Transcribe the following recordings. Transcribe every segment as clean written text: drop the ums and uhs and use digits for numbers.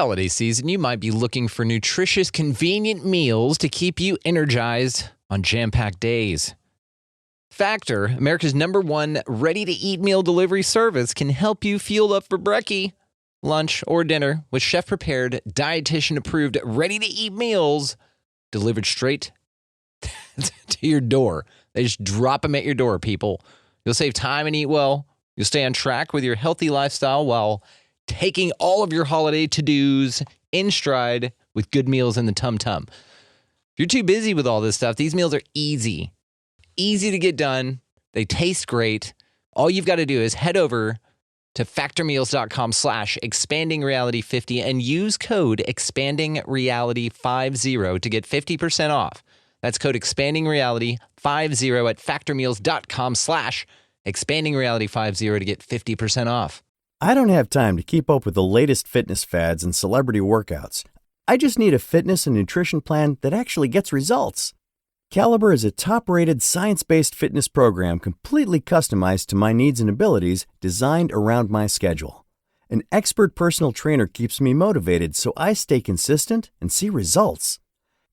holiday season, you might be looking for nutritious, convenient meals to keep you energized on jam-packed days. Factor, America's #1 ready-to-eat meal delivery service, can help you fuel up for brekkie, lunch, or dinner with chef-prepared, dietitian-approved, ready-to-eat meals delivered straight to your door. They just drop them at your door, people. You'll save time and eat well. You'll stay on track with your healthy lifestyle while taking all of your holiday to-dos in stride with good meals in the tum-tum. If you're too busy with all this stuff, these meals are easy to get done. They taste great. All you've got to do is head over to factormeals.com/expandingreality50 and use code expandingreality50 to get 50% off. That's code expandingreality50 at factormeals.com/expandingreality50 to get 50% off. I don't have time to keep up with the latest fitness fads and celebrity workouts. I just need a fitness and nutrition plan that actually gets results. Caliber is a top-rated science-based fitness program completely customized to my needs and abilities, designed around my schedule. An expert personal trainer keeps me motivated so I stay consistent and see results.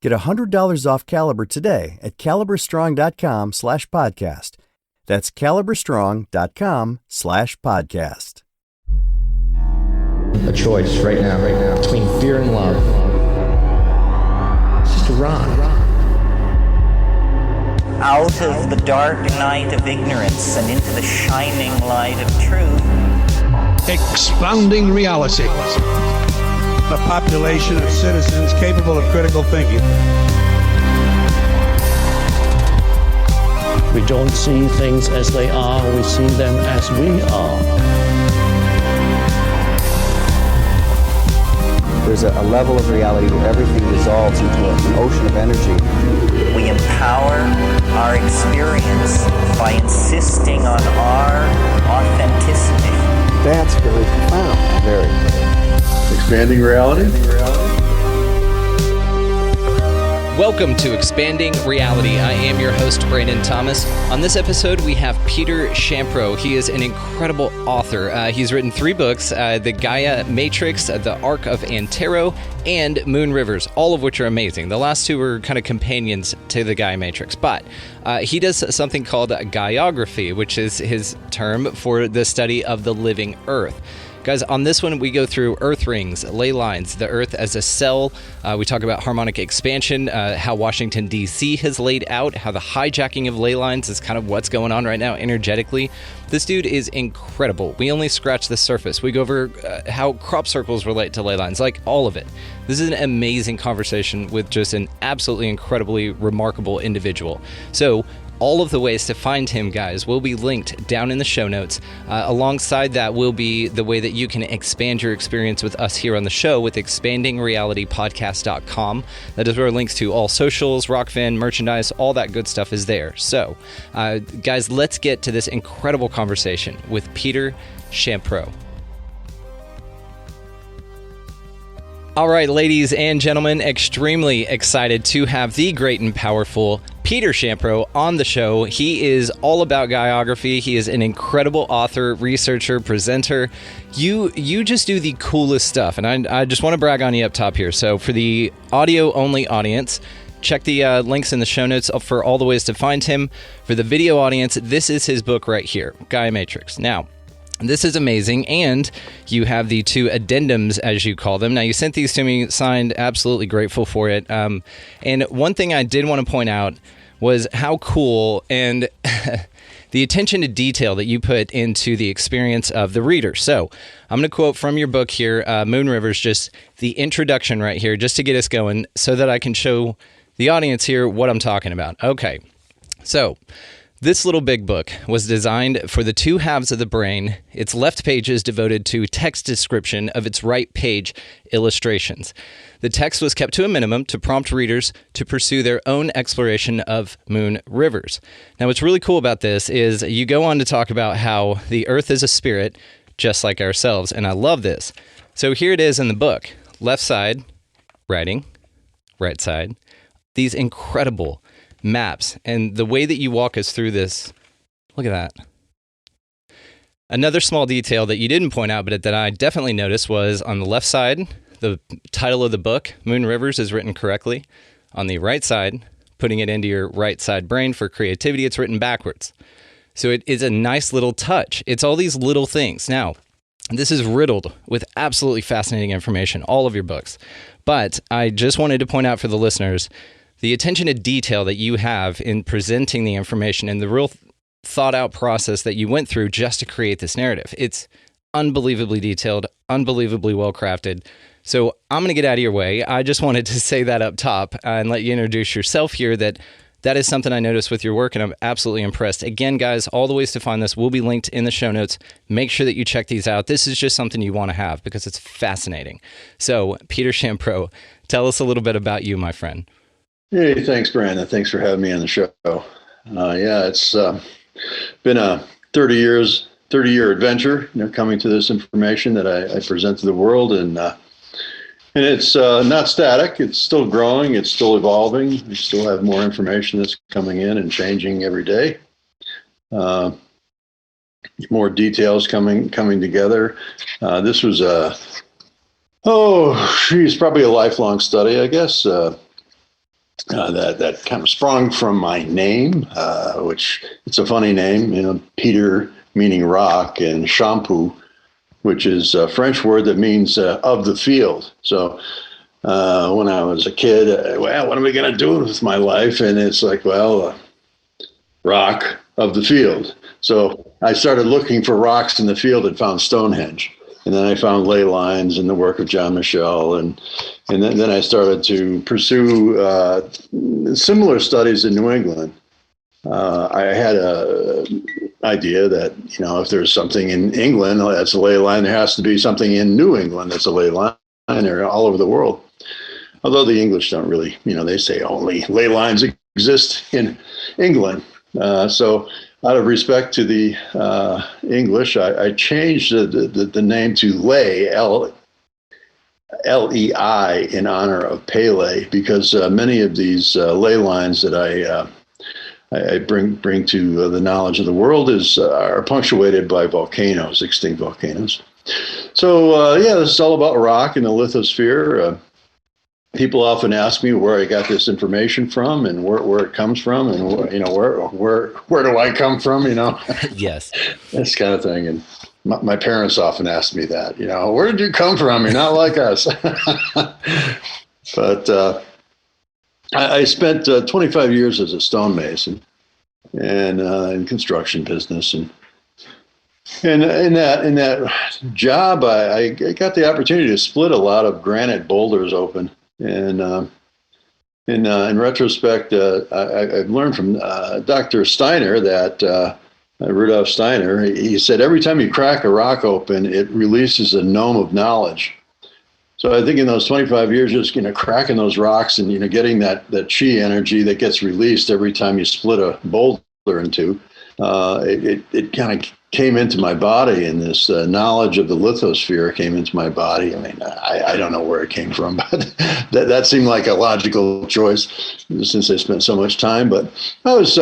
Get $100 off Caliber today at caliberstrong.com/podcast. That's caliberstrong.com/podcast. A choice right now, between fear and love. It's just a rock. Out of the dark night of ignorance and into the shining light of truth. Expanding reality. A population of citizens capable of critical thinking. We don't see things as they are, we see them as we are. There's a level of reality where everything dissolves into an ocean of energy. We empower our experience by insisting on our authenticity. That's very profound. Very. Expanding reality. Welcome to Expanding Reality. I am your host, Brandon Thomas. On this episode, we have Peter Champoux. He is an incredible author. He's written 3 books, the Gaia Matrix, the Arc of Antero, and Moon Rivers, all of which are amazing. The last 2 were kind of companions to the Gaia Matrix, but he does something called gaiagraphy, which is his term for the study of the living Earth. Guys, on this one, we go through EarthRings, Lei Lines, the Earth as a cell. We talk about harmonic expansion, how Washington, D.C. has laid out, how the hijacking of ley lines is kind of what's going on right now energetically. This dude is incredible. We only scratch the surface. We go over how crop circles relate to ley lines, like all of it. This is an amazing conversation with just an absolutely incredibly remarkable individual. So, all of the ways to find him, guys, will be linked down in the show notes. Alongside that will be the way that you can expand your experience with us here on the show with expandingrealitypodcast.com. That is where links to all socials, Rockfin, merchandise, all that good stuff is there. So, guys, let's get to this incredible conversation with Peter Champoux. All right, ladies and gentlemen, extremely excited to have the great and powerful Peter Champoux on the show. He is all about gaiagraphy. He is an incredible author, researcher, presenter. You just do the coolest stuff, and I just want to brag on you up top here. So for the audio-only audience, check the links in the show notes for all the ways to find him. For the video audience, this is his book right here, Gaia Matrix. Now, this is amazing, and you have the 2 addendums, as you call them. Now, you sent these to me, signed, absolutely grateful for it. And one thing I did want to point out was how cool and the attention to detail that you put into the experience of the reader. So I'm going to quote from your book here, Moon Rivers, just the introduction right here, just to get us going so that I can show the audience here what I'm talking about. Okay, so this little big book was designed for the 2 halves of the brain. Its left page is devoted to text description of its right page illustrations. The text was kept to a minimum to prompt readers to pursue their own exploration of moon rivers. Now, what's really cool about this is you go on to talk about how the Earth is a spirit, just like ourselves, and I love this. So here it is in the book. Left side, writing, right side. These incredible maps, and the way that you walk us through this, look at that. Another small detail that you didn't point out, but that I definitely noticed was on the left side, the title of the book, Moon Rivers, is written correctly on the right side, putting it into your right side brain for creativity. It's written backwards. So it is a nice little touch. It's all these little things. Now, this is riddled with absolutely fascinating information, all of your books. But I just wanted to point out for the listeners the attention to detail that you have in presenting the information and the real thought out process that you went through just to create this narrative. It's unbelievably detailed, unbelievably well crafted. So I'm going to get out of your way. I just wanted to say that up top and let you introduce yourself here, that is something I noticed with your work, and I'm absolutely impressed. Again, guys, all the ways to find this will be linked in the show notes. Make sure that you check these out. This is just something you want to have because it's fascinating. So, Peter Champoux, tell us a little bit about you, my friend. Hey, thanks, Brandon. Thanks for having me on the show. It's been a 30-year adventure, coming to this information that I present to the world, and it's not static. It's still growing. It's still evolving. We still have more information that's coming in and changing every day. More details coming together. This was probably a lifelong study, I guess. That kind of sprung from my name, which it's a funny name, Peter meaning rock, and Champoux, which is a French word that means of the field. So when I was a kid, what am I going to do with my life? And it's like, rock of the field. So I started looking for rocks in the field and found Stonehenge. And then I found Lei Lines and the work of John Michel. And then I started to pursue similar studies in New England. I had a idea that, if there's something in England that's a ley line, there has to be something in New England that's a ley line, or all over the world. Although the English don't really, they say only ley lines exist in England. So out of respect to the English, I changed the name to Lei, L-E-I, in honor of Pele, because many of these ley lines that I bring to the knowledge of the world are punctuated by volcanoes, extinct volcanoes. So this is all about rock and the lithosphere. People often ask me where I got this information from and where it comes from, and where do I come from? Yes, this kind of thing. And my parents often ask me that. Where did you come from? You're not like us. But I spent 25 years as a stonemason and in construction business, and in that job, I got the opportunity to split a lot of granite boulders open. And in retrospect, I've learned from Dr. Steiner that Rudolf Steiner. He said every time you crack a rock open, it releases a gnome of knowledge. So I think in those 25 years, just cracking those rocks and getting that chi energy that gets released every time you split a boulder in two, it kind of came into my body, and this knowledge of the lithosphere came into my body. I mean, I don't know where it came from, but that seemed like a logical choice since I spent so much time. But I was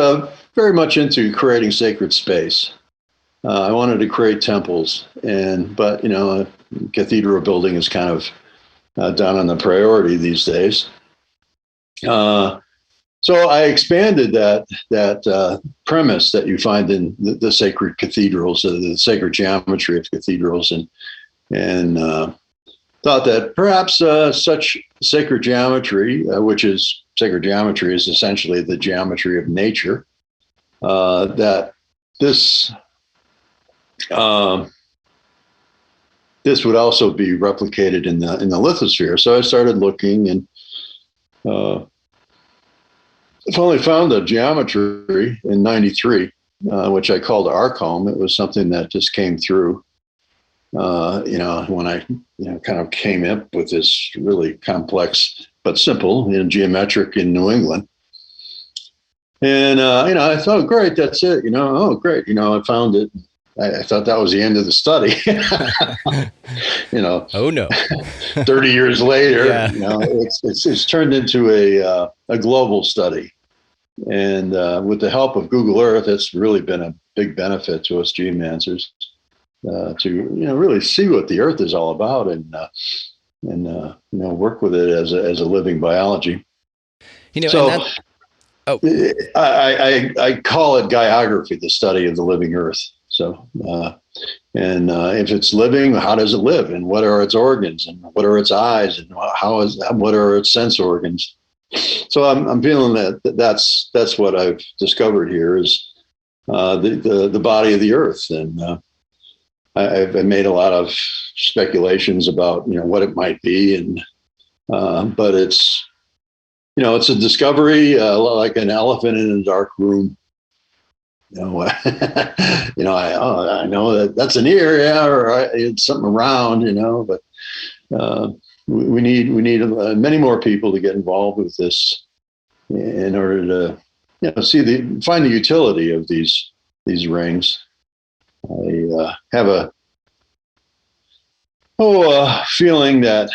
very much into creating sacred space. I wanted to create temples, but cathedral building is kind of down on the priority these days. So I expanded that premise that you find in the sacred cathedrals, the sacred geometry of cathedrals, and thought that perhaps such sacred geometry, sacred geometry is essentially the geometry of nature, that this would also be replicated in the lithosphere. So I started looking, and I finally found a geometry in '93, which I called Arcome. It was something that just came through, when I kind of came up with this really complex but simple, geometric in New England. And I thought, great, that's it. Great. I found it. I thought that was the end of the study. Oh no. 30 years later, yeah. It's turned into a global study. And with the help of Google Earth, it's really been a big benefit to us geomancers to really see what the Earth is all about. And work with it as a living biology. So, and I call it gaiagraphy, the study of the living Earth. So, if it's living, how does it live, and what are its organs, and what are its eyes, and what are its sense organs? So I'm feeling that's what I've discovered here is the body of the Earth, and I've made a lot of speculations about what it might be, and but it's it's a discovery, like an elephant in a dark room. I know that's an ear, or it's something around, but we need many more people to get involved with this in order to find the utility of these rings. I have a feeling that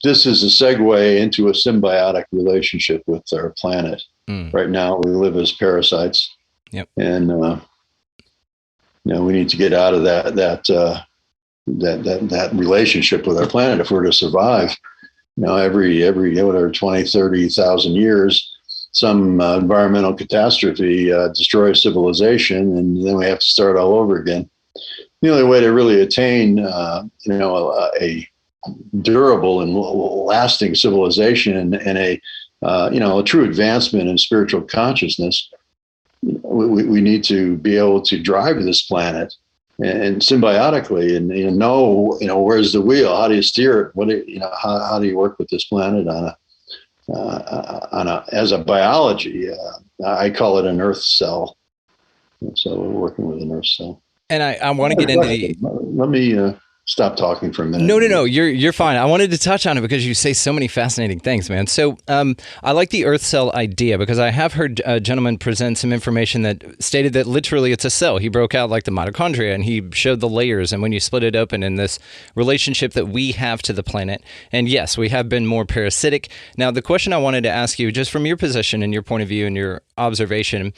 this is a segue into a symbiotic relationship with our planet. Right now, we live as parasites. Yep. And we need to get out of that relationship with our planet if we're to survive. Every 20, 30,000 years, some environmental catastrophe destroys civilization, and then we have to start all over again. The only way to really attain, a durable and lasting civilization and a true advancement in spiritual consciousness, we need to be able to drive this planet and symbiotically, and where's the wheel? How do you steer it? How do you work with this planet as a biology? I call it an Earth cell. So we're working with an Earth cell. And I want to get into the. Let me stop talking for a minute. No. You're fine. I wanted to touch on it because you say so many fascinating things, man. So I like the Earth cell idea because I have heard a gentleman present some information that stated that literally it's a cell. He broke out like the mitochondria and he showed the layers and when you split it open in this relationship that we have to the planet. And yes, we have been more parasitic. Now, the question I wanted to ask you, just from your position and your point of view and your observation,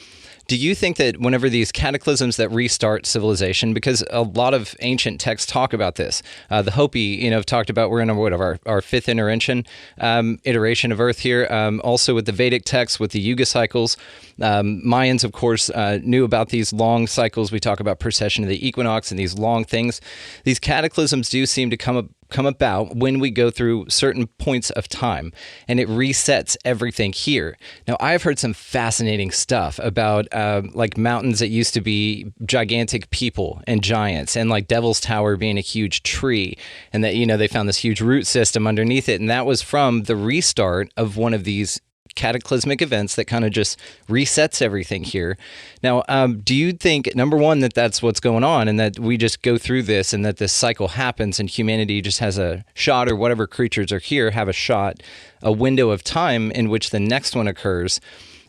do you think that whenever these cataclysms that restart civilization, because a lot of ancient texts talk about this, the Hopi, have talked about we're in our fifth iteration of Earth here. Also with the Vedic texts, with the Yuga cycles, Mayans, of course, knew about these long cycles. We talk about precession of the equinox and these long things. These cataclysms do seem to come about when we go through certain points of time, and it resets everything here. Now, I've heard some fascinating stuff about like mountains that used to be gigantic people and giants, and like Devil's Tower being a huge tree, and that, they found this huge root system underneath it, and that was from the restart of one of these cataclysmic events that kind of just resets everything here. Now, do you think, number one, that that's what's going on and that we just go through this and that this cycle happens and humanity just has a shot, or whatever creatures are here have a shot, a window of time in which the next one occurs?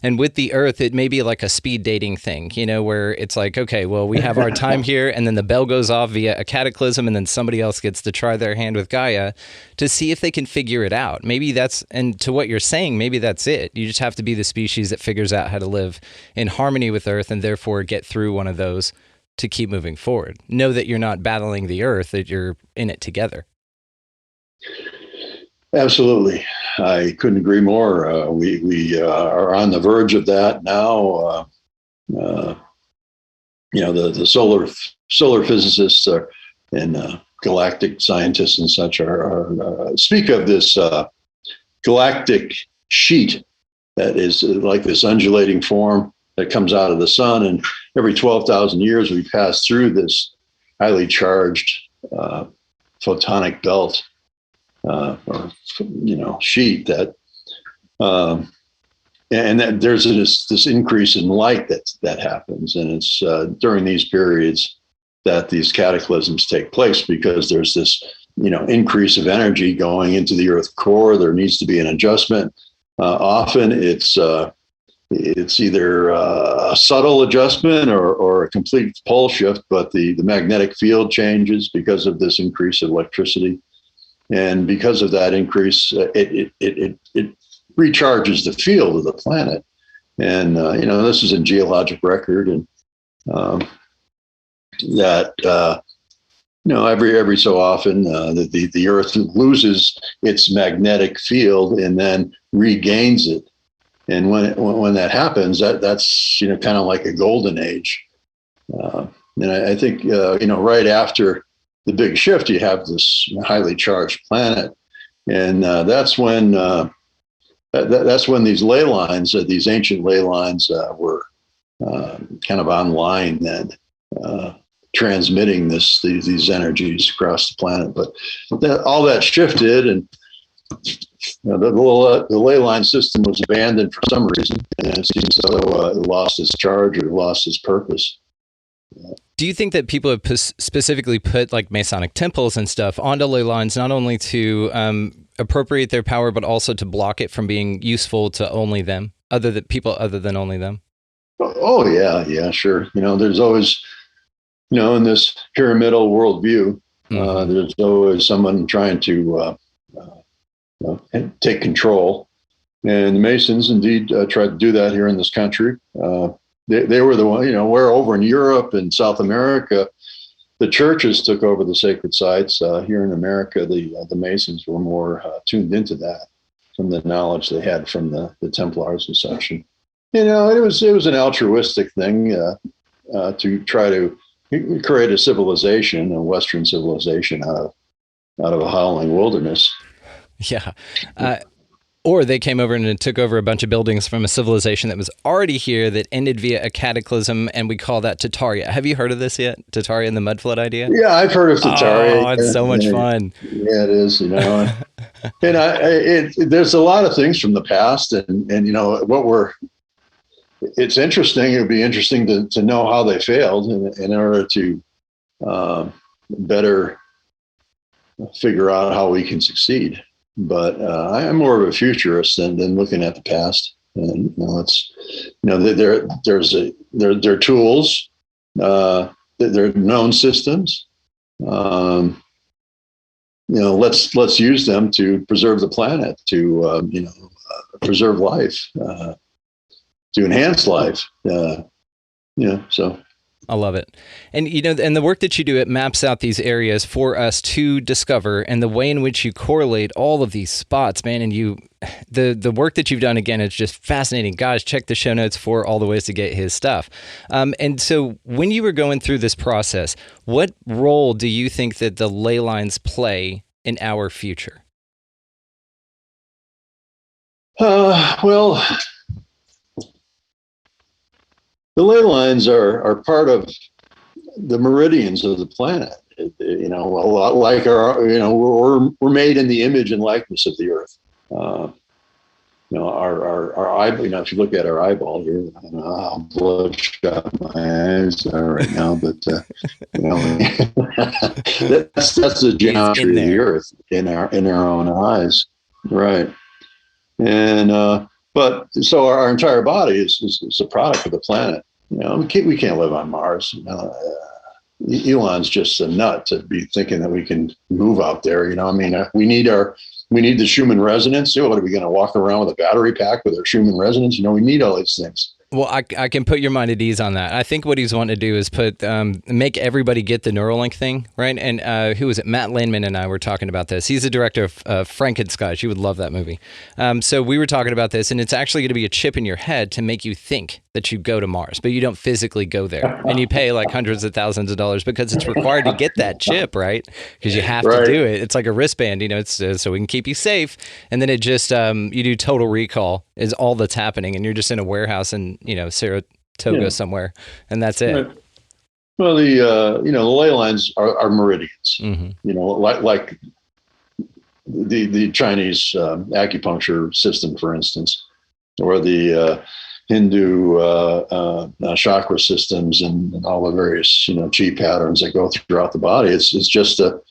And with the Earth, it may be like a speed dating thing, where it's like, okay, well, we have our time here, and then the bell goes off via a cataclysm, and then somebody else gets to try their hand with Gaia to see if they can figure it out. Maybe and to what you're saying, maybe that's it. You just have to be the species that figures out how to live in harmony with Earth and therefore get through one of those to keep moving forward. Know that you're not battling the Earth, that you're in it together. Absolutely. I couldn't agree more. We are on the verge of that now. The solar physicists and galactic scientists and such are speak of this galactic sheet that is like this undulating form that comes out of the sun. And every 12,000 years, we pass through this highly charged photonic belt. Sheet that, and that there's this increase in light that happens, and it's during these periods that these cataclysms take place because there's this increase of energy going into the Earth core. There needs to be an adjustment. Often it's either a subtle adjustment or a complete pole shift, but the magnetic field changes because of this increase of electricity. And because of that increase, it recharges the field of the planet. And, this is in geologic record, and that every so often, the Earth loses its magnetic field and then regains it. And when that happens, that's kind of like a golden age. And I think right after the big shift, you have this highly charged planet, and that's when these ley lines, these ancient ley lines, were kind of online then. Transmitting these energies across the planet, but all that shifted, and the ley line system was abandoned for some reason, and it seems as though it lost its charge or lost its purpose. Do you think that people have specifically put like Masonic temples and stuff onto ley lines, not only to appropriate their power, but also to block it from being useful to only them, other than only them? Oh yeah, sure. There's always in this pyramidal worldview, there's always someone trying to take control. And the Masons indeed tried to do that here in this country. They were the one, where over in Europe and South America, the churches took over the sacred sites. Here in America, the Masons were more tuned into that from the knowledge they had from the Templars and such. And, it was an altruistic thing to try to create a civilization, a Western civilization, out of a howling wilderness. Yeah. Or they came over and took over a bunch of buildings from a civilization that was already here that ended via a cataclysm, and we call that Tartaria. Have you heard of this yet? Tartaria and the mud flood idea? Yeah, I've heard of Tartaria. Oh, it's so much fun. Yeah, it is, And there's a lot of things from the past, and it's interesting. It would be interesting to know how they failed in order to better figure out how we can succeed. But I'm more of a futurist than looking at the past. And they're tools, they're known systems. Let's use them to preserve the planet, to preserve life. To enhance life, so. I love it. And, and the work that you do, it maps out these areas for us to discover, and the way in which you correlate all of these spots, man. And the work that you've done, again, is just fascinating. Guys, check the show notes for all the ways to get his stuff. And so when you were going through this process, what role do you think that the ley lines play in our future? Well, the ley lines are part of the meridians of the planet. A lot like we're made in the image and likeness of the Earth. Our eyeball. If you look at our eyeball here, I don't know how bloodshot my eyes are right now, but that's the geometry of the Earth in our own eyes, right? And but so our entire body is a product of the planet. We can't live on Mars. Elon's just a nut to be thinking that we can move out there. We need the Schumann resonance. What are we going to walk around with a battery pack with our Schumann resonance? We need all these things. Well, I can put your mind at ease on that. I think what he's wanting to do is make everybody get the Neuralink thing, right? And who was it? Matt Landman and I were talking about this. He's the director of Frankenstein. You would love that movie. So we were talking about this, and it's actually going to be a chip in your head to make you think that you go to Mars, but you don't physically go there. And you pay like hundreds of thousands of dollars because it's required to get that chip, right? Because you have to do it. It's like a wristband, it's so we can keep you safe. And then it just, you do total recall is all that's happening. And you're just in a warehouse in, Saratoga somewhere. And that's it. Right. Well, the ley lines are meridians, like the Chinese acupuncture system, for instance, or the Hindu chakra systems and all the various chi patterns that go throughout the body. It's just the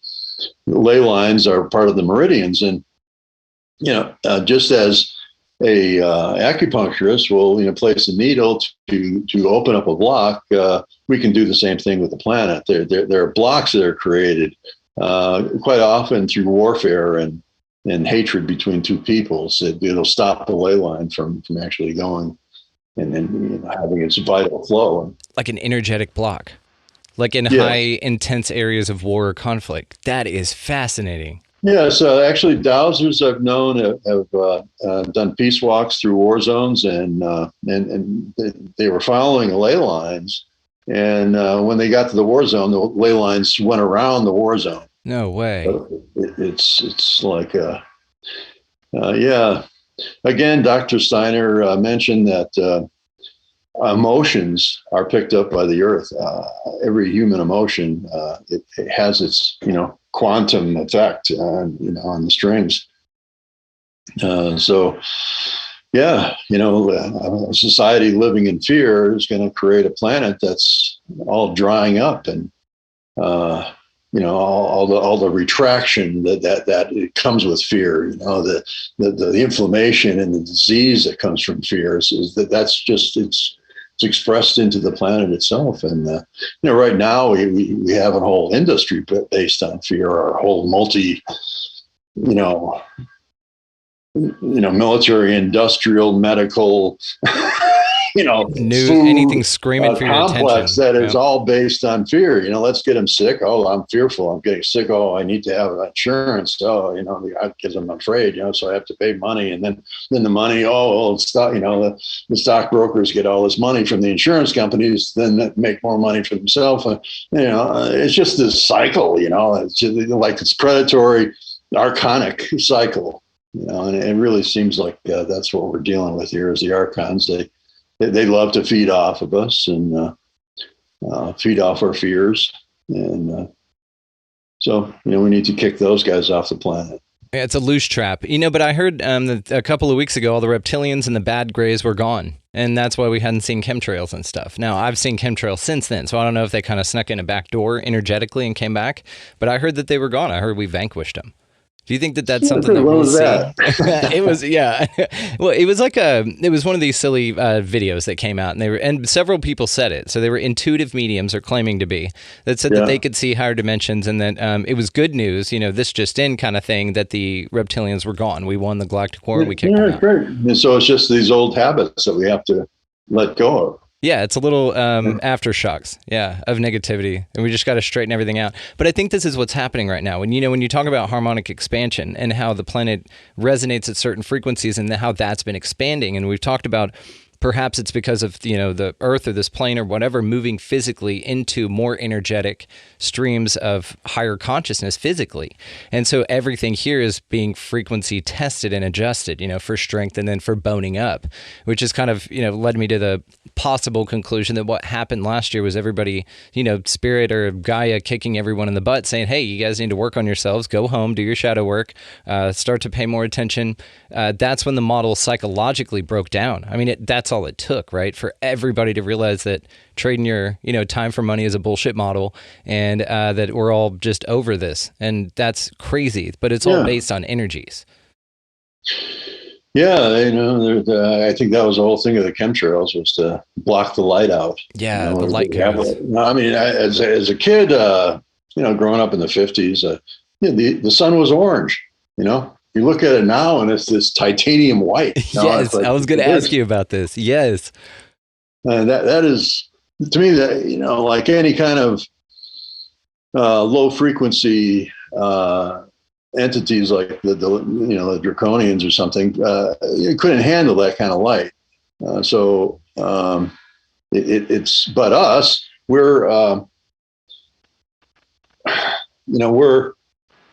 ley lines are part of the meridians, and just as a acupuncturist will place a needle to open up a block, we can do the same thing with the planet. There are blocks that are created quite often through warfare and hatred between two peoples. It'll stop the ley line from actually going and having its vital flow. Like an energetic block. like in Yes. high intense areas of war or conflict. That is fascinating. Yeah, so actually, dowsers I've known have done peace walks through war zones, and they were following ley lines. And when they got to the war zone, the ley lines went around the war zone. No way. So it's like yeah. Again, Dr. Steiner mentioned that emotions are picked up by the earth. Every human emotion, it has its, quantum effect, on the strings. So, yeah, a society living in fear is going to create a planet that's all drying up, and all the retraction that it comes with fear. The inflammation and the disease that comes from fear is that's just it's expressed into the planet itself. And right now we have a whole industry based on fear. Our whole military, industrial, medical, food, anything screaming for your complex attention. that is all based on fear. Let's get them sick. Oh, I'm fearful. I'm getting sick. Oh, I need to have insurance. Oh, because I'm afraid. So I have to pay money, and then the money. Oh, the stockbrokers get all this money from the insurance companies, then make more money for themselves. It's just this cycle. It's just like it's predatory, archonic cycle. And it really seems like that's what we're dealing with here is the archons. They love to feed off of us and feed off our fears. And so, we need to kick those guys off the planet. Yeah, it's a loose trap. But I heard that a couple of weeks ago, all the reptilians and the bad grays were gone. And that's why we hadn't seen chemtrails and stuff. Now, I've seen chemtrails since then, so I don't know if they kind of snuck in a back door energetically and came back. But I heard that they were gone. I heard we vanquished them. Do you think that that's something that we'll see? It was, yeah. Well, it was it was one of these silly videos that came out, and several people said it. So they were intuitive mediums, or claiming to be, that said that they could see higher dimensions, and that it was good news, this just in kind of thing, that the reptilians were gone. We won the galactic war. We kicked them out. Great. And so it's just these old habits that we have to let go of. Yeah, it's a little aftershocks, of negativity, and we just got to straighten everything out. But I think this is what's happening right now. When you talk about harmonic expansion and how the planet resonates at certain frequencies and how that's been expanding, and we've talked about perhaps it's because of the Earth or this plane or whatever moving physically into more energetic streams of higher consciousness physically. And so everything here is being frequency tested and adjusted, for strength and then for boning up, which is kind of, led me to the possible conclusion that what happened last year was everybody, Spirit or Gaia kicking everyone in the butt saying, hey, you guys need to work on yourselves, go home, do your shadow work, start to pay more attention. That's when the model psychologically broke down. I mean, that's all it took, right? For everybody to realize that trading your, time for money is a bullshit model, and that we're all just over this. And that's crazy, but it's all based on energies. Yeah, I think that was the whole thing of the chemtrails, was to block the light out. Yeah, the light counts. I mean, as a kid, growing up in the 50s, the sun was orange, You look at it now, and it's this titanium white. Yes, I was going to ask you about this. Yes, that is, to me, that like any kind of low frequency entities, like the draconians or something, you couldn't handle that kind of light. It's but us, we're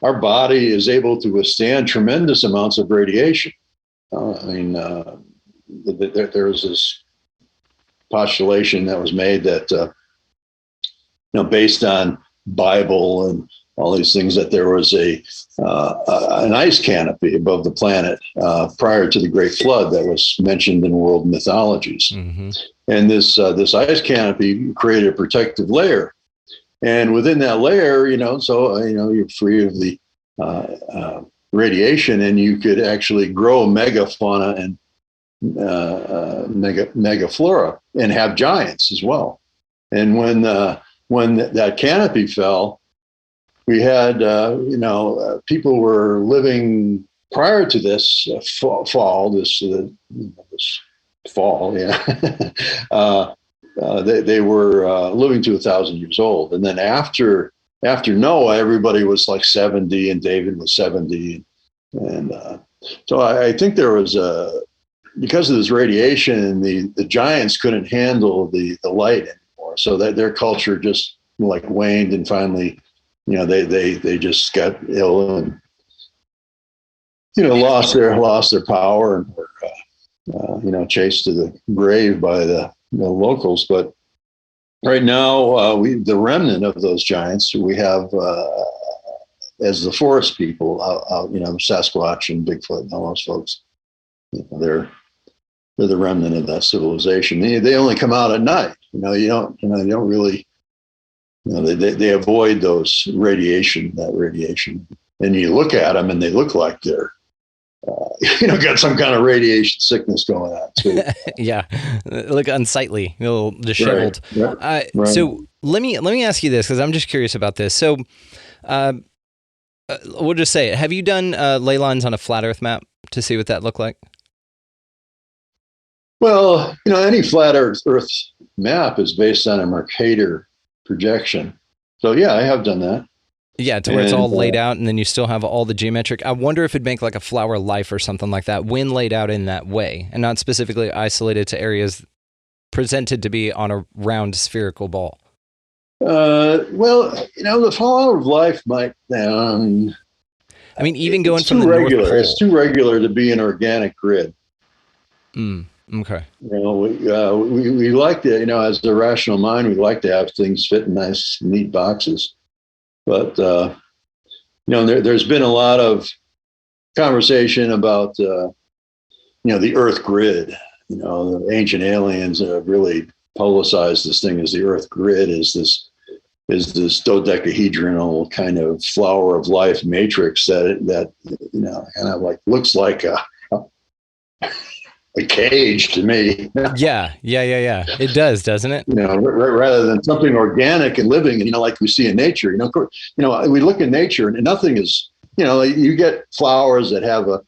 our body is able to withstand tremendous amounts of radiation. There's this postulation that was made that, based on Bible and all these things, that there was an ice canopy above the planet prior to the Great Flood that was mentioned in world mythologies. Mm-hmm. And this ice canopy created a protective layer. And within that layer, you're free of the radiation, and you could actually grow megafauna and megaflora and have giants as well. And when that canopy fell, we had people were living prior to this fall, they were living to 1,000 years old. And then after Noah, everybody was like 70, and David was 70. And so I think there was because of this radiation, the giants couldn't handle the light anymore. So that their culture just like waned, and finally, they just got ill and, lost their power and were, chased to the grave by the locals. But right now, the remnant of those giants we have as the forest people out, Sasquatch and Bigfoot and all those folks. They're the remnant of that civilization. They only come out at night. You don't really, they avoid that radiation. And you look at them and they look like they're, got some kind of radiation sickness going on too. Yeah, look unsightly, a little disheveled. Right. So let me ask you this, because I'm just curious about this. So we'll just say it. Have you done ley lines on a flat Earth map to see what that looked like? Well, any flat Earth map is based on a Mercator projection. So yeah, I have done that. Yeah, to where it's all laid out, and then you still have all the geometric. I wonder if it'd make like a flower life or something like that when laid out in that way, and not specifically isolated to areas presented to be on a round spherical ball. Well, the flower of life might. Even going from the North Pole. It's too regular to be an organic grid. Okay. We like to, as the rational mind, we like to have things fit in nice, neat boxes. But, there's been a lot of conversation about, the Earth grid. The ancient aliens have really publicized this thing as the Earth grid is this dodecahedral kind of flower of life matrix that kind of like looks like a cage to me. Yeah. It does, doesn't it? Rather than something organic and living, and like we see in nature. We look in nature, and nothing is. You get flowers that have a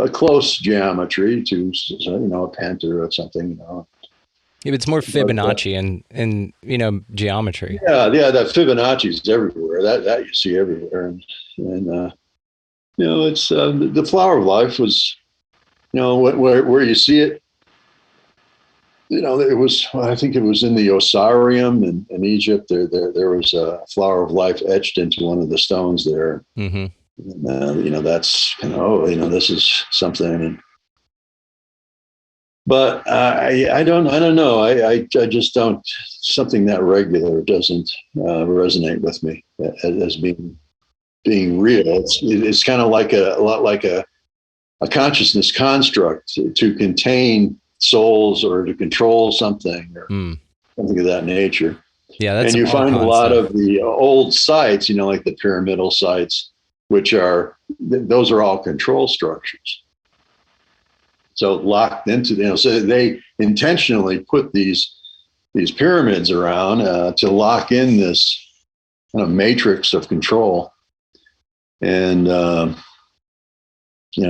close geometry to a penta or something. Yeah, it's more Fibonacci and geometry. Yeah, that Fibonacci is everywhere. That you see everywhere, and it's the flower of life was. Where you see it, it was. I think it was in the Osirium in Egypt. There was a flower of life etched into one of the stones there. Mm-hmm. And, that's this is something. But I don't know. I just don't. Something that regular doesn't resonate with me as being real. It's kind of like a lot like a consciousness construct to contain souls or to control something or something of that nature. Yeah, that's and you find a lot of the old sites, like the pyramidal sites, which those are all control structures. So locked into, so they intentionally put these pyramids around to lock in this kind of matrix of control. And,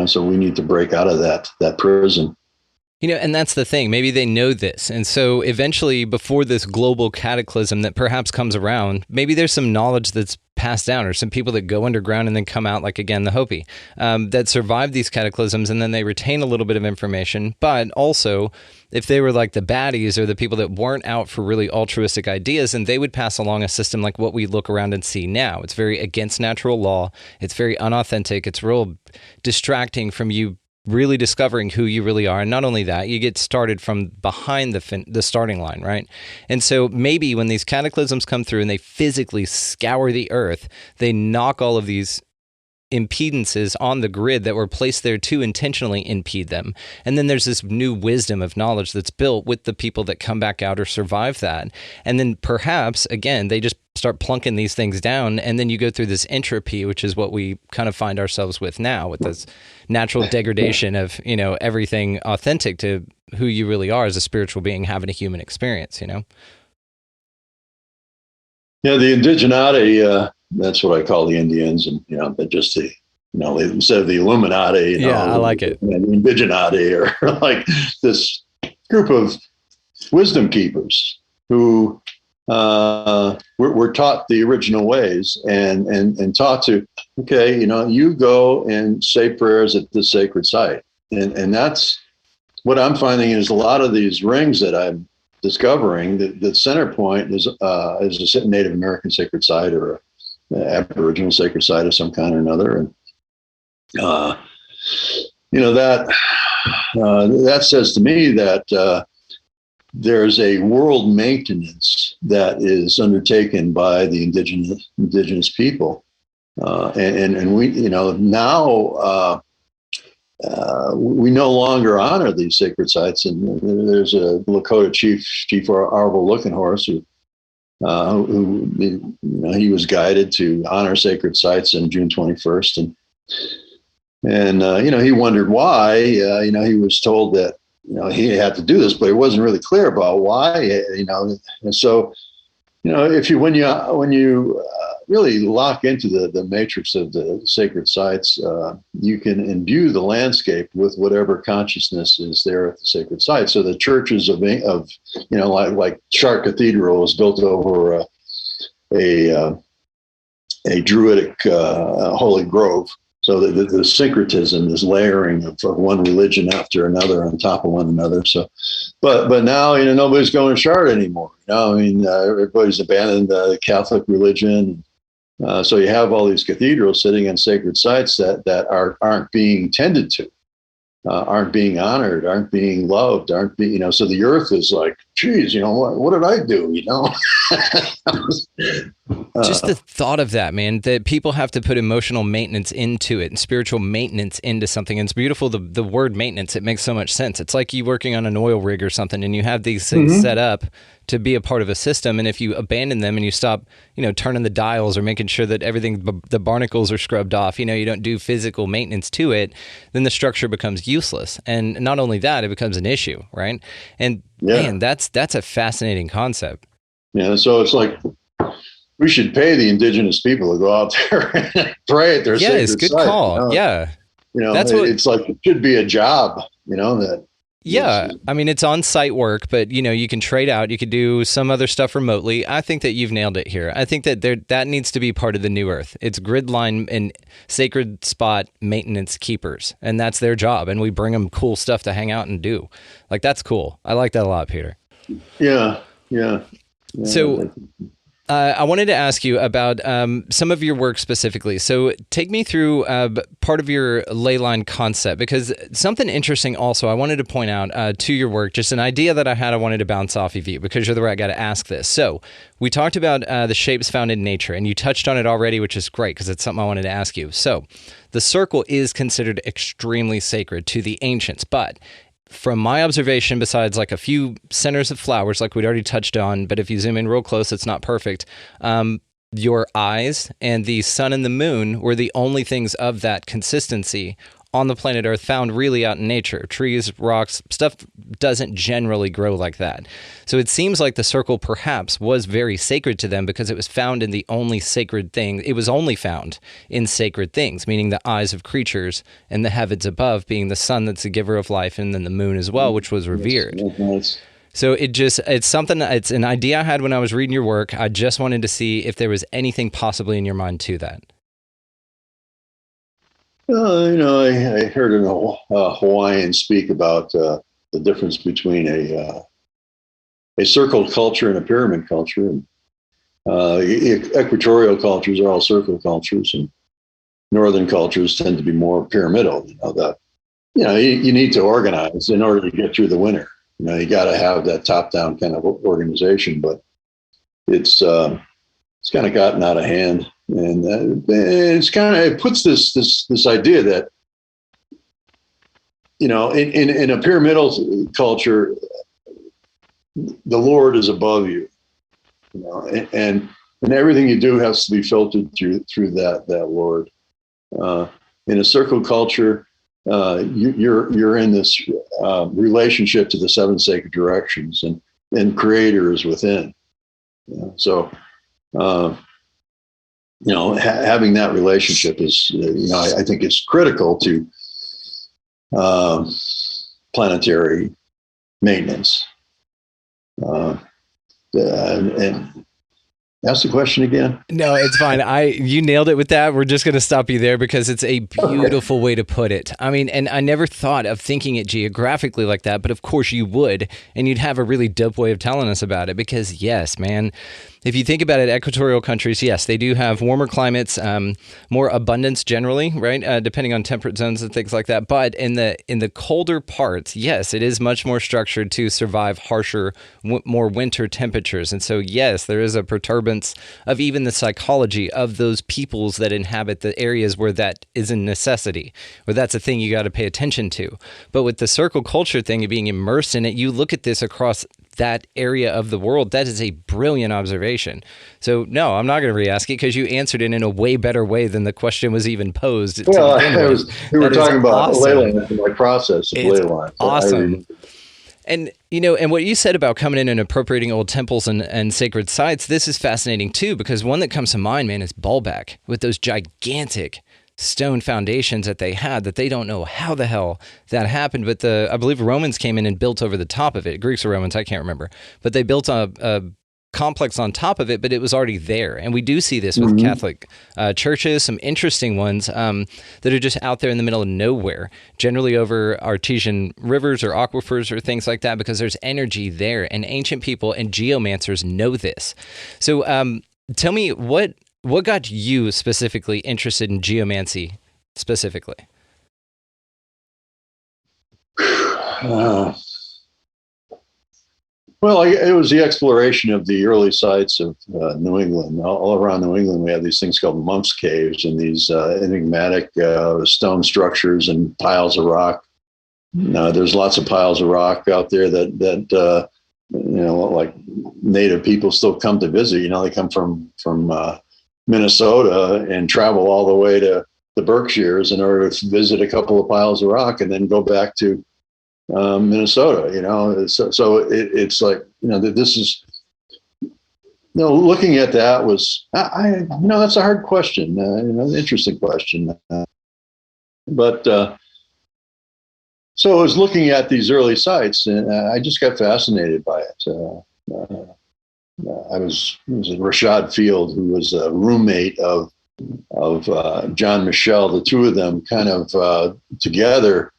so we need to break out of that prison. And that's the thing. Maybe they know this. And so eventually, before this global cataclysm that perhaps comes around, maybe there's some knowledge that's passed down, or some people that go underground and then come out, like, again, the Hopi, that survive these cataclysms, and then they retain a little bit of information. But also, if they were like the baddies or the people that weren't out for really altruistic ideas, then they would pass along a system like what we look around and see now. It's very against natural law. It's very unauthentic. It's real distracting from you really discovering who you really are. And not only that, you get started from behind the starting line, right? And so maybe when these cataclysms come through and they physically scour the earth, they knock all of these impedances on the grid that were placed there to intentionally impede them. And then there's this new wisdom of knowledge that's built with the people that come back out or survive that. And then perhaps, again, they just start plunking these things down, and then you go through this entropy, which is what we kind of find ourselves with now, with this natural degradation of, everything authentic to who you really are as a spiritual being having a human experience, Yeah, the indigenati, that's what I call the Indians, and but just the instead of the Illuminati, I like it. The indigenati, or like this group of wisdom keepers who were taught the original ways and taught to, okay, you go and say prayers at the sacred site. And that's what I'm finding is a lot of these rings that I'm discovering, the center point is a Native American sacred site or an Aboriginal sacred site of some kind or another. And, that says to me that there's a world maintenance that is undertaken by the indigenous people. And we, now we no longer honor these sacred sites. And there's a Lakota Chief Arvel Looking Horse who he was guided to honor sacred sites on June 21st. And he wondered why. He was told that he had to do this, but he wasn't really clear about why. And so when you really lock into the matrix of the sacred sites, you can imbue the landscape with whatever consciousness is there at the sacred site. So the churches of like Chartres Cathedral was built over a druidic holy grove. So the syncretism, this layering of one religion after another on top of one another. So, but now nobody's going to Chartres anymore. Everybody's abandoned the Catholic religion. So you have all these cathedrals sitting in sacred sites that aren't being tended to, aren't being honored, aren't being loved, aren't being So the earth is like, geez, what did I do? Just the thought of that, man, that people have to put emotional maintenance into it and spiritual maintenance into something. And it's beautiful. The word maintenance, it makes so much sense. It's like you working on an oil rig or something and you have these things set up to be a part of a system. And if you abandon them and you stop, turning the dials or making sure that everything, the barnacles are scrubbed off, you don't do physical maintenance to it, then the structure becomes useless. And not only that, it becomes an issue, right? And man, that's a fascinating concept. Yeah. So it's like, we should pay the indigenous people to go out there and pray at their sacred it's good site. call. That's it's like it should be a job. That. Yeah, it's on-site work, but you can trade out. You could do some other stuff remotely. I think that you've nailed it here. I think that that needs to be part of the new Earth. It's grid line and sacred spot maintenance keepers, and that's their job. And we bring them cool stuff to hang out and do. Like that's cool. I like that a lot, Peter. Yeah. So. I wanted to ask you about some of your work specifically. So take me through part of your ley line concept, because something interesting also I wanted to point out to your work, just an idea that I had I wanted to bounce off of you, because you're the right guy to ask this. So we talked about the shapes found in nature, and you touched on it already, which is great because it's something I wanted to ask you. So the circle is considered extremely sacred to the ancients, but from my observation, besides like a few centers of flowers, like we'd already touched on, but if you zoom in real close, it's not perfect. Your eyes and the sun and the moon were the only things of that consistency on the planet Earth found really out in nature. Trees, rocks, stuff doesn't generally grow like that. So it seems like the circle perhaps was very sacred to them because it was found in the only sacred thing. It was only found in sacred things, meaning the eyes of creatures and the heavens above being the sun that's the giver of life, and then the moon as well, which was revered. Nice. So it's an idea I had when I was reading your work. I just wanted to see if there was anything possibly in your mind to that. I heard a Hawaiian speak about the difference between a circle culture and a pyramid culture. And equatorial cultures are all circle cultures, and northern cultures tend to be more pyramidal. You need to organize in order to get through the winter. You got to have that top-down kind of organization, but it's kind of gotten out of hand. And it puts this idea that, in a pyramidal culture, the Lord is above you, and everything you do has to be filtered through that Lord. In a circle culture, you're in this relationship to the seven sacred directions, and Creator is within. So. Having that relationship is, I think it's critical to planetary maintenance. Uh, and ask the question again. No, it's fine. You nailed it with that. We're just going to stop you there because it's a beautiful way to put it. I mean, and I never thought of thinking it geographically like that, but of course you would, and you'd have a really dope way of telling us about it because yes, man, if you think about it, equatorial countries, yes, they do have warmer climates, more abundance generally, right? Depending on temperate zones and things like that. But in the colder parts, yes, it is much more structured to survive harsher, more winter temperatures. And so, yes, there is a perturbance of even the psychology of those peoples that inhabit the areas where that is a necessity, where that's a thing you got to pay attention to. But with the circle culture thing and being immersed in it, you look at this across that area of the world. That is a brilliant observation. So no, I'm not going to re-ask it because you answered it in a way better way than the question was even posed. Well, we were talking about awesome. Ley lines and my process of ley lines. Awesome. And, and what you said about coming in and appropriating old temples and sacred sites, this is fascinating too, because one that comes to mind, man, is Baalbek with those gigantic stone foundations that they had that they don't know how the hell that happened. But I believe Romans came in and built over the top of it. Greeks or Romans, I can't remember. But they built a complex on top of it, but it was already there. And we do see this with Catholic churches, some interesting ones that are just out there in the middle of nowhere, generally over artesian rivers or aquifers or things like that, because there's energy there. And ancient people and geomancers know this. So tell me, what got you specifically interested in geomancy specifically? Well, it was the exploration of the early sites of New England. All around New England, we have these things called monks' caves and these enigmatic stone structures and piles of rock. There's lots of piles of rock out there that like native people still come to visit. They come from Minnesota and travel all the way to the Berkshires in order to visit a couple of piles of rock and then go back to Minnesota. So it's like, this is, looking at that was, that's a hard question, an interesting question. But so I was looking at these early sites and I just got fascinated by it. I was Rashad Field, who was a roommate of John Michel. The two of them kind of together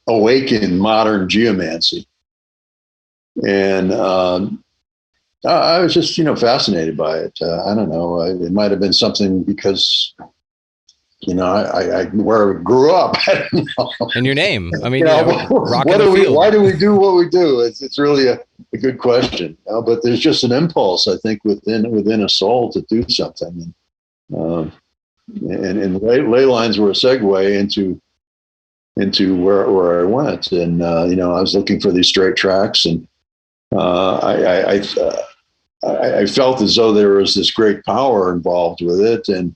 awakened modern geomancy. And I was just, fascinated by it. I don't know. It might have been something because I where I grew up. I don't know. And your name. I mean, why do we do what we do? It's really a good question. But there's just an impulse, I think, within a soul to do something. And ley lines were a segue into where I went. And I was looking for these straight tracks, and I felt as though there was this great power involved with it, and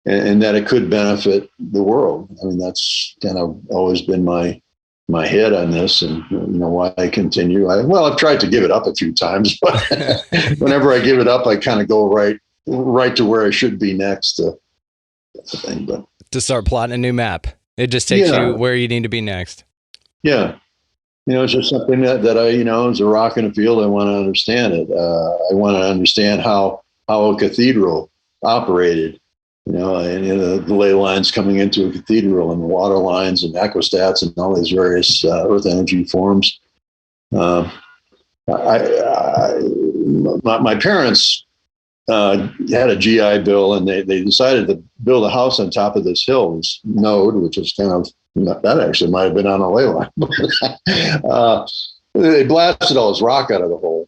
that it could benefit the world. I mean, that's kind of always been my head on this, and why I continue. I've tried to give it up a few times, but whenever I give it up, I kind of go right to where I should be next. But to start plotting a new map, it just takes you where you need to be next. Yeah, it's just something that I, as a rock in a field, I want to understand it. I want to understand how a cathedral operated. And the ley lines coming into a cathedral and the water lines and aquastats and all these various earth energy forms. My parents had a GI Bill, and they decided to build a house on top of this hill, this node, which was kind of, that actually might have been on a ley line. They blasted all this rock out of the hole.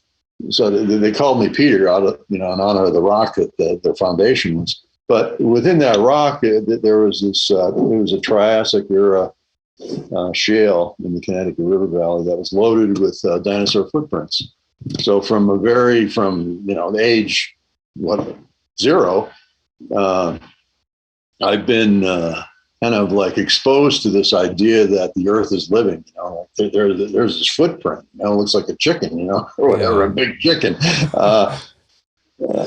So they called me Peter out of, in honor of the rock that their foundation was. But within that rock, there was this, it was a Triassic era shale in the Connecticut River Valley that was loaded with dinosaur footprints. So from the age, 0, I've been kind of like exposed to this idea that the earth is living. There's this footprint, it looks like a chicken, or whatever, a big chicken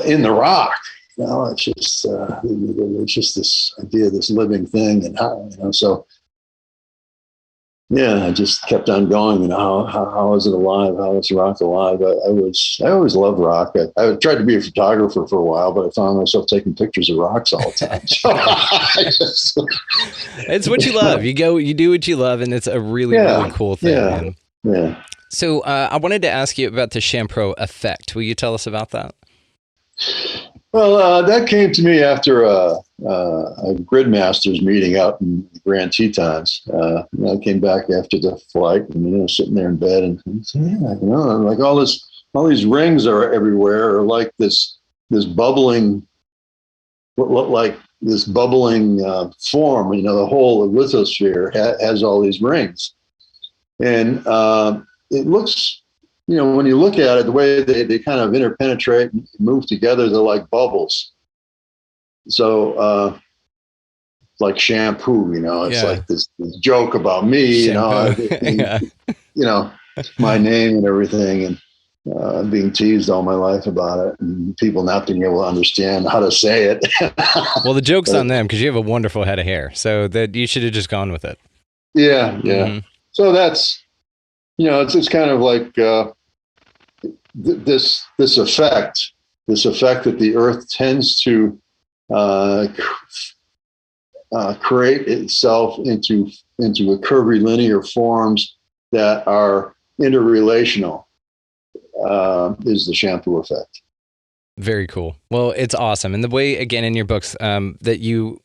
in the rock. It's just this idea of this living thing, and how, so yeah, I just kept on going. And how is it alive? How is rock alive? I always loved rock. I tried to be a photographer for a while, but I found myself taking pictures of rocks all the time. So It's what you love. You do what you love, and it's a really, really cool thing, man. Yeah. So I wanted to ask you about the Champoux effect. Will you tell us about that? Well, that came to me after a Gridmasters meeting out in Grand Tetons. I came back after the flight and, sitting there in bed and like all these rings are everywhere, or like this bubbling, like this bubbling form. The whole lithosphere has all these rings, and it looks. When you look at it, the way they kind of interpenetrate and move together, they're like bubbles. So, like shampoo, it's like this joke about me, my name and everything, and being teased all my life about it, and people not being able to understand how to say it. Well, the joke's on them because you have a wonderful head of hair, so that you should have just gone with it. Yeah. Mm-hmm. So that's, it's kind of like this effect that the Earth tends to create itself into a curvilinear forms that are interrelational is the Champoux effect. Very cool. Well, it's awesome. And the way, again, in your books that you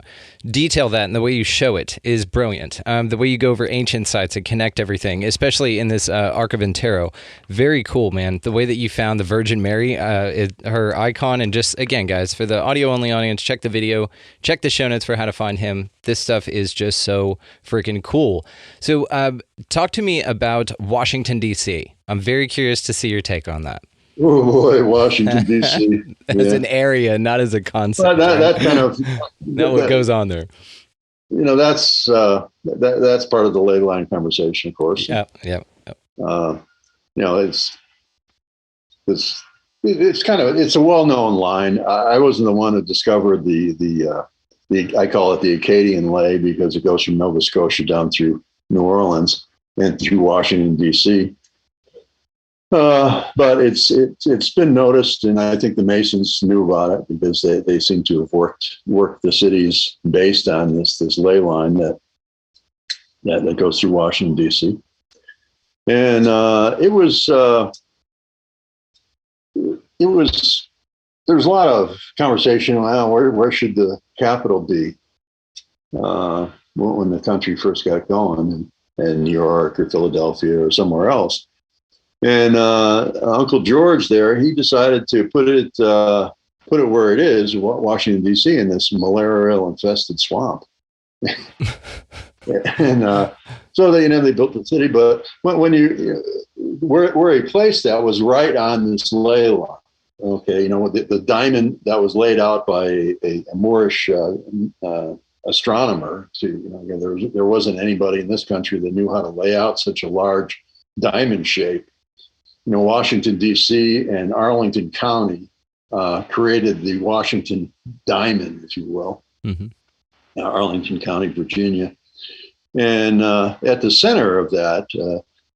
detail that and the way you show it is brilliant. The way you go over ancient sites and connect everything, especially in this Ark of Antero. Very cool, man. The way that you found the Virgin Mary, her icon. And just, again, guys, for the audio-only audience, check the video, check the show notes for how to find him. This stuff is just so freaking cool. So talk to me about Washington, D.C. I'm very curious to see your take on that. Oh boy, Washington D.C. As an area, not as a concept. That kind of what goes on there. That's that's part of the ley line conversation, of course. Yeah. It's a well-known line. I wasn't the one who discovered the I call it the Acadian ley because it goes from Nova Scotia down through New Orleans and through Washington D.C. But it's been noticed, and I think the Masons knew about it because they seem to have worked the cities based on this ley line that goes through Washington D.C. And it was there was a lot of conversation around where should the capital be when the country first got going, in New York or Philadelphia or somewhere else. And Uncle George there, he decided to put it where it is, Washington, D.C., in this malaria-infested swamp. And so they built the city. But when where he placed that was right on this ley line. Okay, the diamond that was laid out by a Moorish astronomer. There wasn't anybody in this country that knew how to lay out such a large diamond shape. Washington, D.C. and Arlington County created the Washington Diamond, if you will, Arlington County, Virginia. And at the center of that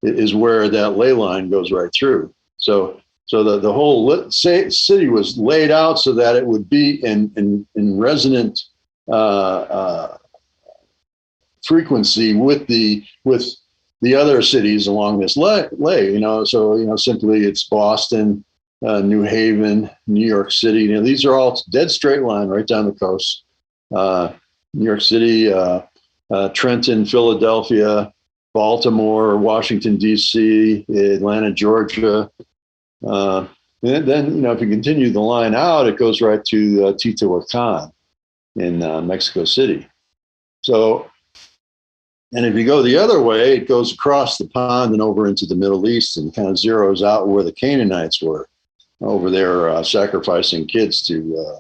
is where that ley line goes right through. So the whole city was laid out so that it would be in resonant frequency with the other cities along this ley, so simply it's Boston, New Haven, New York City. These are all dead straight line right down the coast. New York City, Trenton, Philadelphia, Baltimore, Washington, D.C., Atlanta, Georgia. And then, if you continue the line out, it goes right to Teotihuacan in Mexico City. And if you go the other way, it goes across the pond and over into the Middle East and kind of zeroes out where the Canaanites were over there sacrificing kids to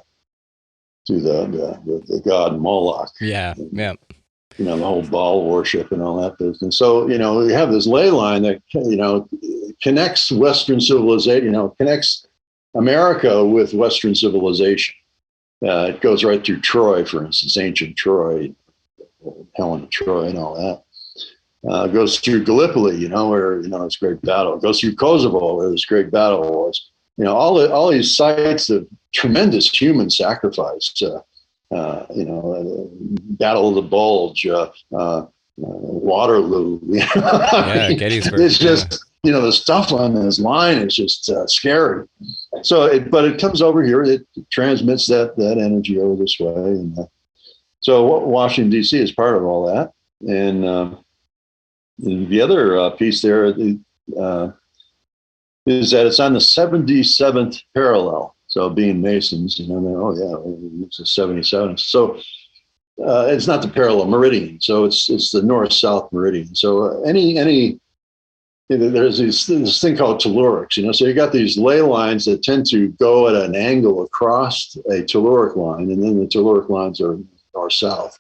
the god Moloch. Yeah. The whole Baal worship and all that business. So, we have this ley line that, connects Western civilization, connects America with Western civilization. It goes right through Troy, for instance, ancient Troy, Helen of Troy and all that. Goes through Gallipoli, where it's a great battle. It goes through Kosovo, where this great battle was. All these sites of tremendous human sacrifice. Battle of the Bulge, Waterloo. Yeah, Gettysburg. It's just the stuff on this line is just scary. But it comes over here. It transmits that energy over this way, and so Washington D.C. is part of all that. And the other piece there is that it's on the 77th parallel. So being Masons, it's a 77. So it's not the parallel meridian. So it's the north-south meridian. So there's this thing called tellurics. So you got these ley lines that tend to go at an angle across a telluric line, and then the telluric lines are north-south.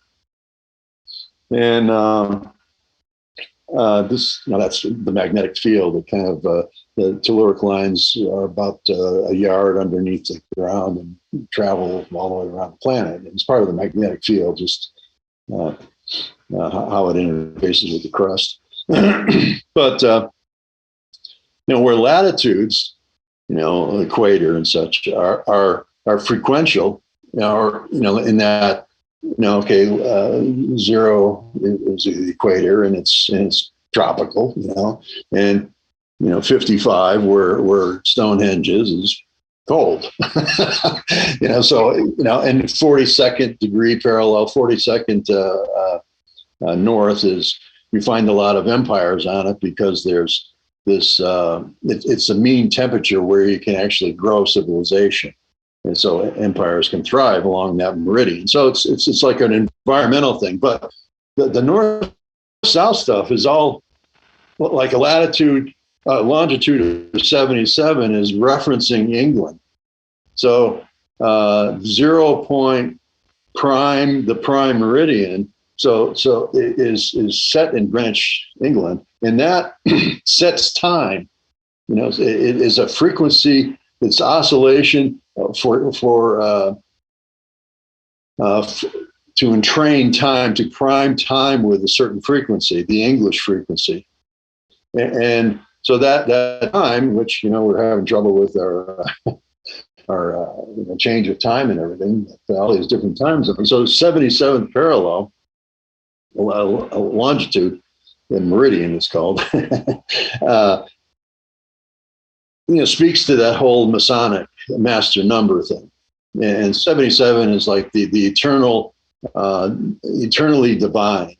And that's the magnetic field. It kind of the telluric lines are about a yard underneath the ground and travel all the way around the planet. And it's part of the magnetic field, just how it interfaces with the crust. But where latitudes, equator and such are frequential, in that. Zero is the equator, and it's tropical, and 55 where Stonehenge is cold, So and 42nd degree parallel, 42nd north is, you find a lot of empires on it because there's this. It's a mean temperature where you can actually grow civilization. And so empires can thrive along that meridian. So it's like an environmental thing. But the north-south stuff is all like a longitude of 77 is referencing England. So 0 point prime, the prime meridian. So it is set in Greenwich, England, and that sets time. It is a frequency. It's oscillation to entrain time, to prime time with a certain frequency, the English frequency. And so that time, which, we're having trouble with our change of time and everything, all these different time zones. So 77th parallel, longitude, the meridian is called, speaks to that whole Masonic master number thing. And 77 is like the eternal, eternally divine,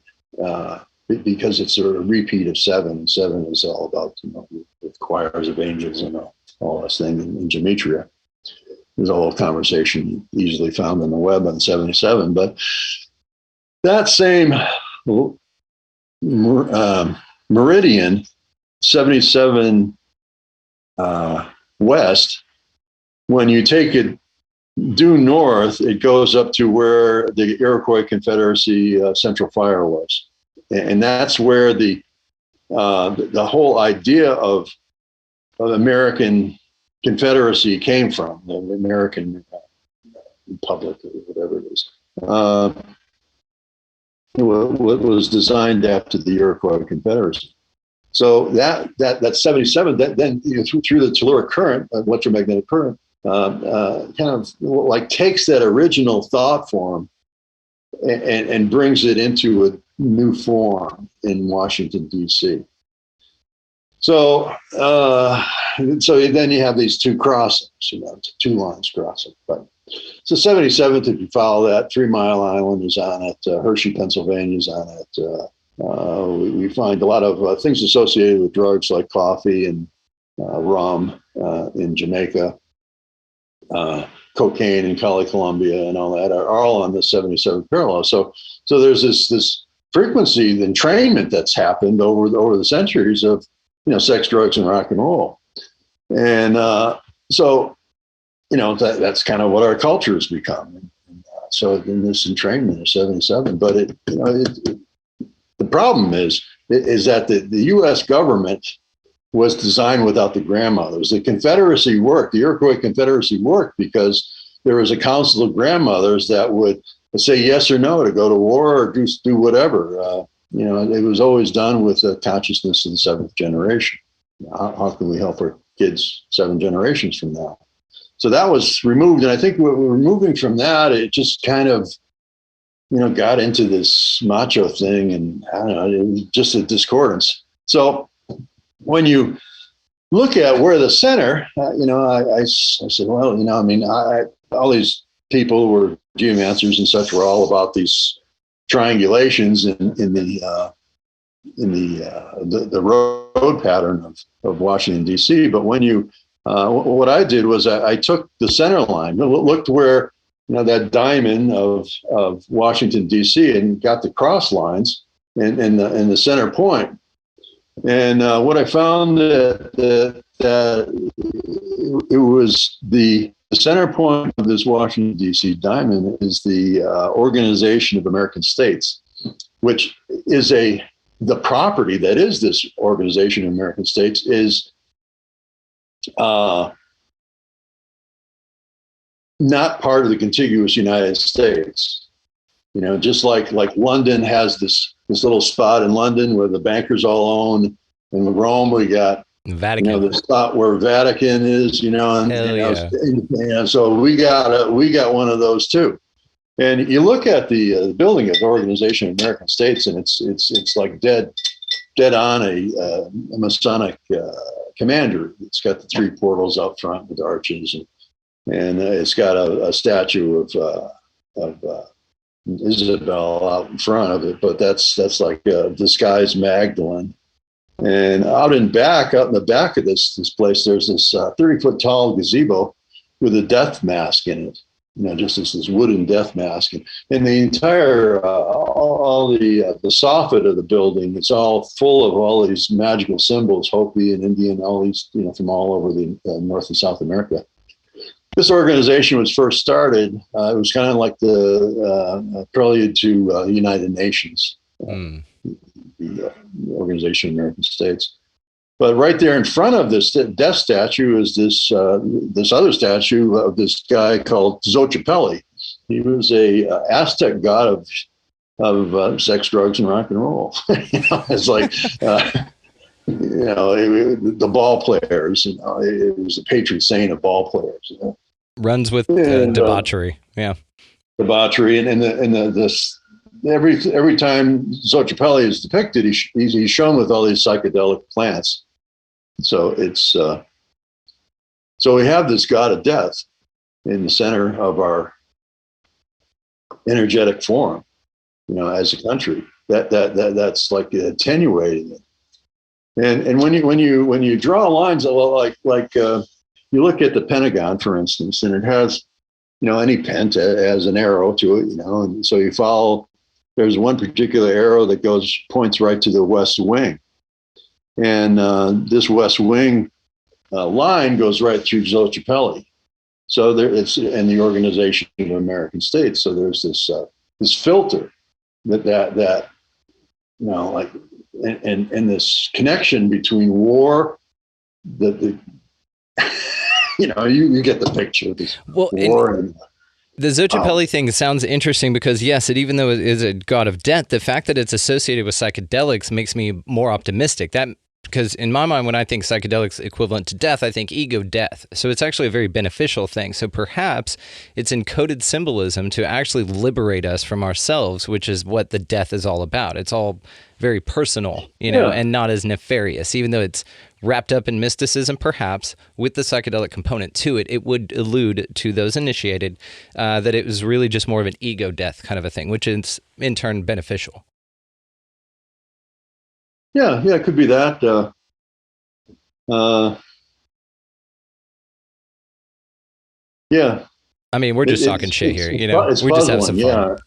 because it's a repeat of 7. And 7 is all about, with choirs of angels and all this thing in gematria. There's a whole conversation easily found on the web on 77. But that same meridian, 77 west, when you take it due north, it goes up to where the Iroquois Confederacy Central Fire was, and that's where the whole idea of American Confederacy came from, the American Republic, or whatever it is. What was designed after the Iroquois Confederacy. So that 77, then through the telluric current, electromagnetic current, kind of like takes that original thought form and brings it into a new form in Washington, D.C. So then you have these two crossings, two lines crossing. But so 77th, if you follow that, 3 Mile Island is on it, Hershey, Pennsylvania is on it. We find a lot of things associated with drugs like coffee and rum in Jamaica, cocaine in Cali, Colombia, and all that are all on the 77th parallel. So there's this frequency, the entrainment that's happened over the centuries of sex, drugs, and rock and roll, and so that's kind of what our culture has become. And so in this entrainment of 77, but the problem is that the U.S. government was designed without the grandmothers. The Confederacy worked, the Iroquois Confederacy worked because there was a council of grandmothers that would say yes or no to go to war or do whatever. it was always done with the consciousness of the seventh generation. How can we help our kids 7 generations from now? So that was removed. And I think what we're moving from that, it just kind of, got into this macho thing, and I don't know, it was just a discordance. So when you look at where the center, I said, well, all these people who were geomancers and such were all about these triangulations in the road pattern of Washington, D.C. But when you, what I did was I took the center line, looked where, that diamond of Washington, D.C., and got the cross lines in the center point. And what I found that it was the center point of this Washington, D.C. diamond is the Organization of American States, which is the property that is this Organization of American States is not part of the contiguous United States. Just like London has this little spot in London where the bankers all own. In Rome, we got Vatican, the spot where Vatican is. So we got one of those too. And you look at the building of the Organization of American States, and it's like dead on a Masonic commander. It's got the 3 portals up front with arches, and it's got a statue of Isabel out in front of it, but that's like disguised Magdalene. And out in the back of this place, there's this 30-foot tall gazebo with a death mask in it. Just this wooden death mask, and the entire all the soffit of the building, it's all full of all these magical symbols, Hopi and Indian, all these from all over the North and South America. This organization was first started. It was kind of like the prelude to the United Nations, the Organization of American States. But right there in front of this death statue is this other statue of this guy called Xochipelli. He was a Aztec god of sex, drugs, and rock and roll. It's like the ball players. It was the patron saint of ball players. Runs with debauchery. Debauchery, and every time Xochipelli is depicted, he's shown with all these psychedelic plants. So it's so we have this god of death in the center of our energetic form, as a country. That's like attenuating it. And when you draw lines, like you look at the Pentagon, for instance, and it has, any pent has an arrow to it, and so you follow. There's one particular arrow that points right to the West Wing. And this West Wing line goes right through Xochipelli. So it's in the Organization of American States. So there's this filter that and this connection between war, you get the picture of this war and the Xochipelli thing sounds interesting because, yes, even though it is a god of death, the fact that it's associated with psychedelics makes me more optimistic. Because in my mind, when I think psychedelics equivalent to death, I think ego death. So it's actually a very beneficial thing. So perhaps it's encoded symbolism to actually liberate us from ourselves, which is what the death is all about. It's all very personal, and not as nefarious, even though it's wrapped up in mysticism, perhaps with the psychedelic component to it. It would allude to those initiated that it was really just more of an ego death kind of a thing, which is in turn beneficial. Yeah, it could be that. Yeah. I mean, we're just talking shit here, we just have some fun.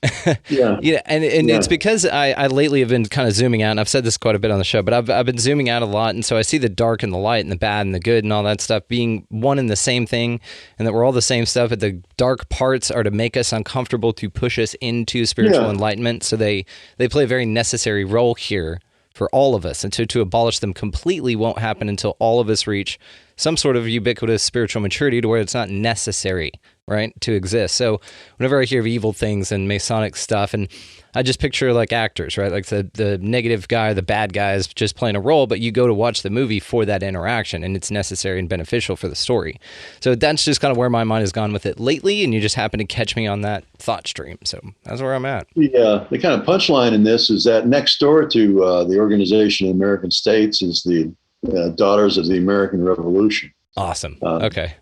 Yeah. And it's because I lately have been kind of zooming out, and I've said this quite a bit on the show, but I've been zooming out a lot, and so I see the dark and the light and the bad and the good and all that stuff being one and the same thing, and that we're all the same stuff, but the dark parts are to make us uncomfortable, to push us into spiritual enlightenment, so they play a very necessary role here for all of us, and to abolish them completely won't happen until all of us reach some sort of ubiquitous spiritual maturity to where it's not necessary, right, to exist. So whenever I hear of evil things and Masonic stuff, and I just picture like actors, right, like the negative guy, the bad guy is just playing a role, but you go to watch the movie for that interaction, and it's necessary and beneficial for the story. So that's just kind of where my mind has gone with it lately, and you just happen to catch me on that thought stream. So that's where I'm at. The kind of punchline in this is that next door to the Organization of American States is the Daughters of the American Revolution. Awesome. Okay.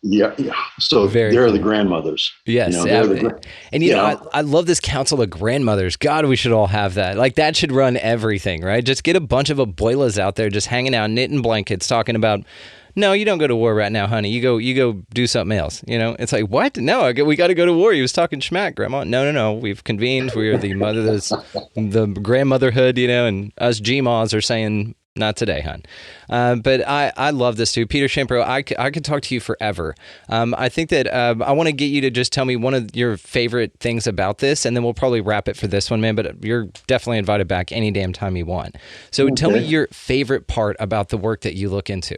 Yeah. So Very they're cool. the grandmothers. Yes. And you know, I love this council of grandmothers. God, we should all have that. Like that should run everything, right? Just get a bunch of abuelas out there just hanging out, knitting blankets, talking about, no, you don't go to war right now, honey. You go do something else. You know, it's like, what? No, we got to go to war. He was talking schmack, Grandma. No. We've convened. We are the the grandmotherhood, you know, and us Gmaws are saying, not today, hon. But I love this too. Peter Champoux, I could talk to you forever. I think that I want to get you to just tell me one of your favorite things about this, and then we'll probably wrap it for this one, man. But you're definitely invited back any damn time you want. So tell me your favorite part about the work that you look into.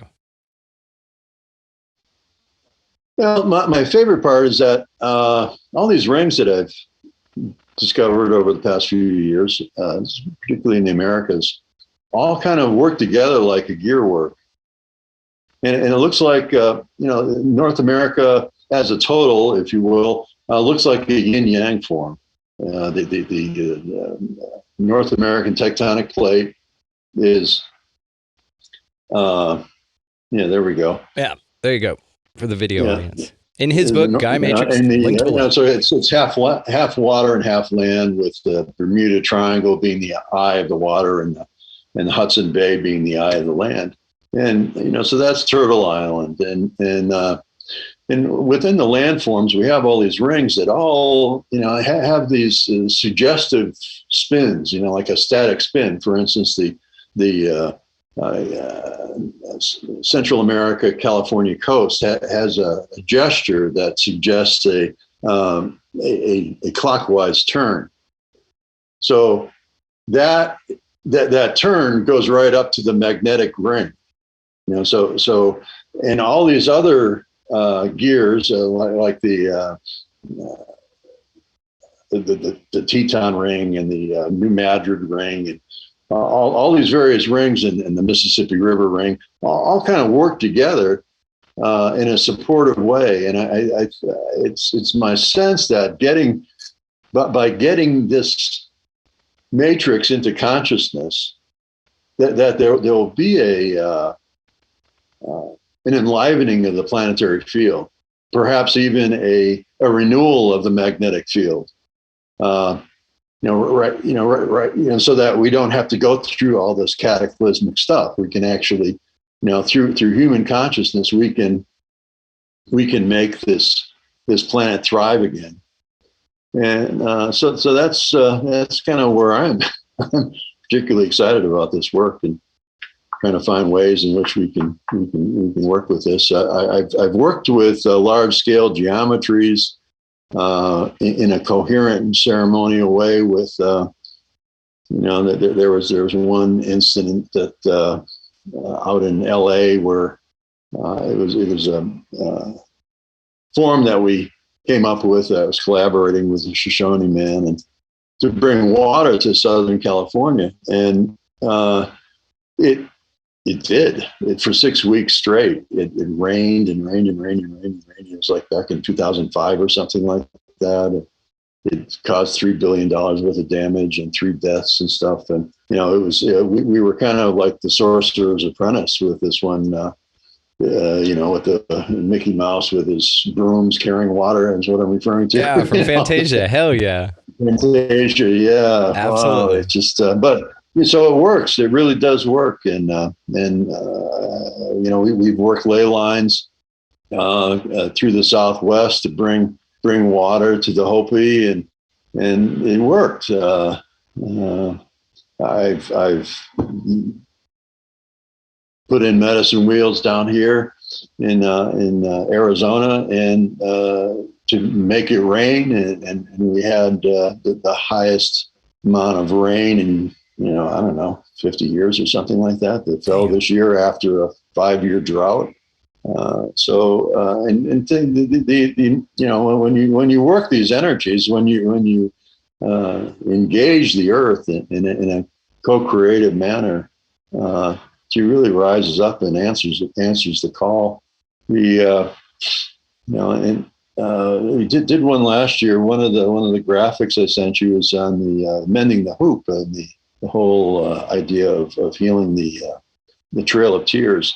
Well, my favorite part is that all these rings that I've discovered over the past few years, particularly in the Americas, all kind of work together like a gear work. And it looks like, North America as a total, if you will, looks like a yin-yang form. The North American tectonic plate is, there we go. Yeah, there you go. For the video audience. In his book, Gaia Matrix, linked below. So it's half water and half land, with the Bermuda Triangle being the eye of the water and the Hudson Bay being the eye of the land. And, so that's Turtle Island. And within the landforms, we have all these rings that all, have these suggestive spins, like a static spin. For instance, the Central America, California coast has a gesture that suggests a clockwise turn. So that turn goes right up to the magnetic ring. So and all these other gears, like the Teton ring and the New Madrid ring, and all these various rings in the Mississippi River ring, all kind of work together in a supportive way. And it's my sense that by getting this matrix into consciousness, that there will be an enlivening of the planetary field, perhaps even a renewal of the magnetic field. So that we don't have to go through all this cataclysmic stuff. We can actually, through human consciousness, we can make this planet thrive again. And so that's kind of where I'm particularly excited about this work, and trying to find ways in which we can work with this. I've worked with large scale geometries in a coherent and ceremonial way. With there was one incident that out in LA where it was a form that we came up with. I was collaborating with the Shoshone man, and to bring water to Southern California, and it did. For 6 weeks straight, it rained and rained and rained and rained and rained. It was like back in 2005 or something like that. It caused $3 billion worth of damage and 3 deaths and stuff. And, it was, we were kind of like the Sorcerer's Apprentice with this one, with the Mickey Mouse with his brooms carrying water, is what I'm referring to. Yeah, from Fantasia. Hell yeah. Fantasia, yeah. Absolutely. It's just, but so it works. It really does work. And we've worked ley lines through the Southwest to bring water to the Hopi, and it worked. I've put in medicine wheels down here in Arizona, and to make it rain, and we had the highest amount of rain in, I don't know, 50 years or something like that fell this year after a 5-year drought. When you work these energies, when you engage the earth in a co-creative manner, she really rises up and answers the call. We did one last year. One of the graphics I sent you was on the mending the hoop, and the whole idea of healing the trail of tears,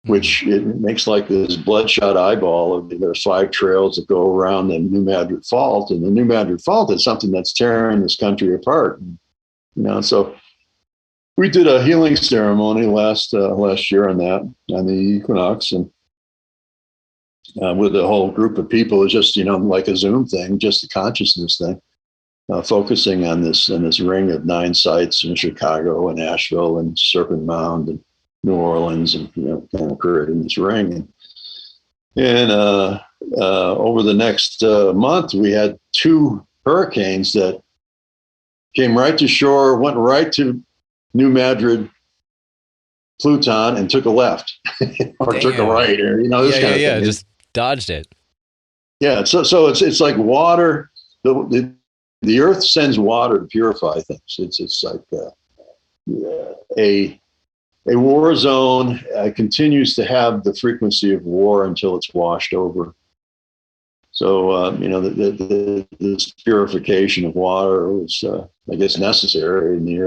which it makes like this bloodshot eyeball. There's 5 trails that go around the New Madrid Fault, and the New Madrid Fault is something that's tearing this country apart. So we did a healing ceremony last year on the equinox, and with a whole group of people. It was just like a Zoom thing, just a consciousness thing, focusing on this ring of 9 sites in Chicago and Asheville and Serpent Mound and New Orleans, and kind of creating this ring. And over the next month, we had 2 hurricanes that came right to shore, went right to New Madrid, Pluton, and took a left or took a right, or this kind of thing. Just dodged it. Yeah, so it's like water. The earth sends water to purify things. It's like a war zone continues to have the frequency of war until it's washed over. So this purification of water was, I guess, necessary, and the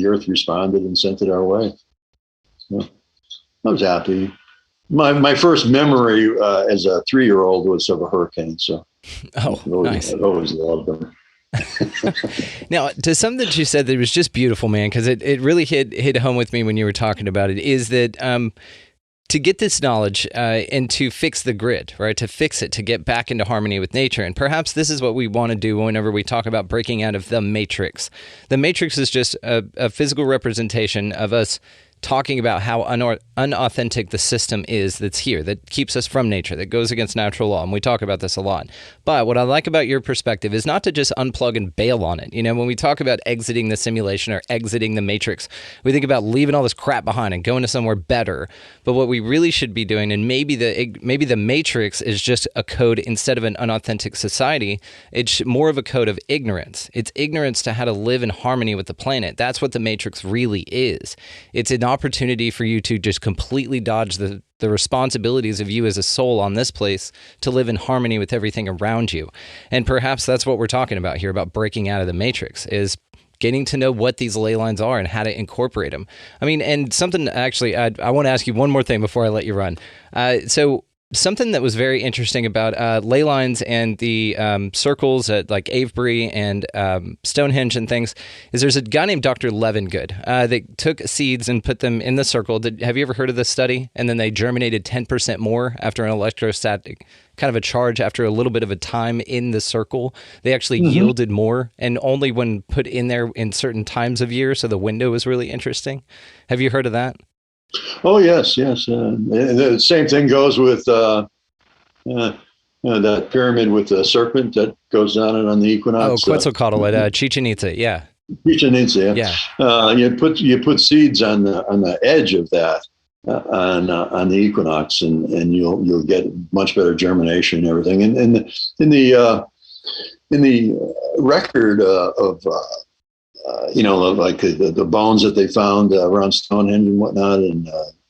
earth responded and sent it our way. So I was happy. My first memory as a 3-year-old was of a hurricane. So nice. I've always loved them. Now, to something that you said that was just beautiful, man, because it really hit home with me when you were talking about it, is that to get this knowledge and to fix the grid, right? To fix it, to get back into harmony with nature. And perhaps this is what we want to do whenever we talk about breaking out of the matrix. The matrix is just a physical representation of us talking about how unauthentic the system is that's here, that keeps us from nature, that goes against natural law. And we talk about this a lot. But what I like about your perspective is not to just unplug and bail on it. When we talk about exiting the simulation or exiting the matrix, we think about leaving all this crap behind and going to somewhere better. But what we really should be doing, and maybe the matrix is just a code instead of an unauthentic society, it's more of a code of ignorance. It's ignorance to how to live in harmony with the planet. That's what the matrix really is. It's an opportunity for you to just completely dodge the responsibilities of you as a soul on this place to live in harmony with everything around you. And perhaps that's what we're talking about here, about breaking out of the matrix, is getting to know what these ley lines are and how to incorporate them. I mean, and something actually, I want to ask you one more thing before I let you run. So something that was very interesting about ley lines and the circles at like Avebury and Stonehenge and things is there's a guy named Dr. Levengood that took seeds and put them in the circle. Have you ever heard of this study? And then they germinated 10% more after an electrostatic kind of a charge after a little bit of a time in the circle. They actually yielded more, and only when put in there in certain times of year. So the window was really interesting. Have you heard of that? Oh, yes. The same thing goes with that pyramid with the serpent that goes down it on the equinox. Oh, Quetzalcoatl at Chichen Itza, yeah. Chichen Itza, yeah. You put seeds on the edge of that on the equinox, and you'll get much better germination and everything. And in the record of like the bones that they found around Stonehenge and whatnot, and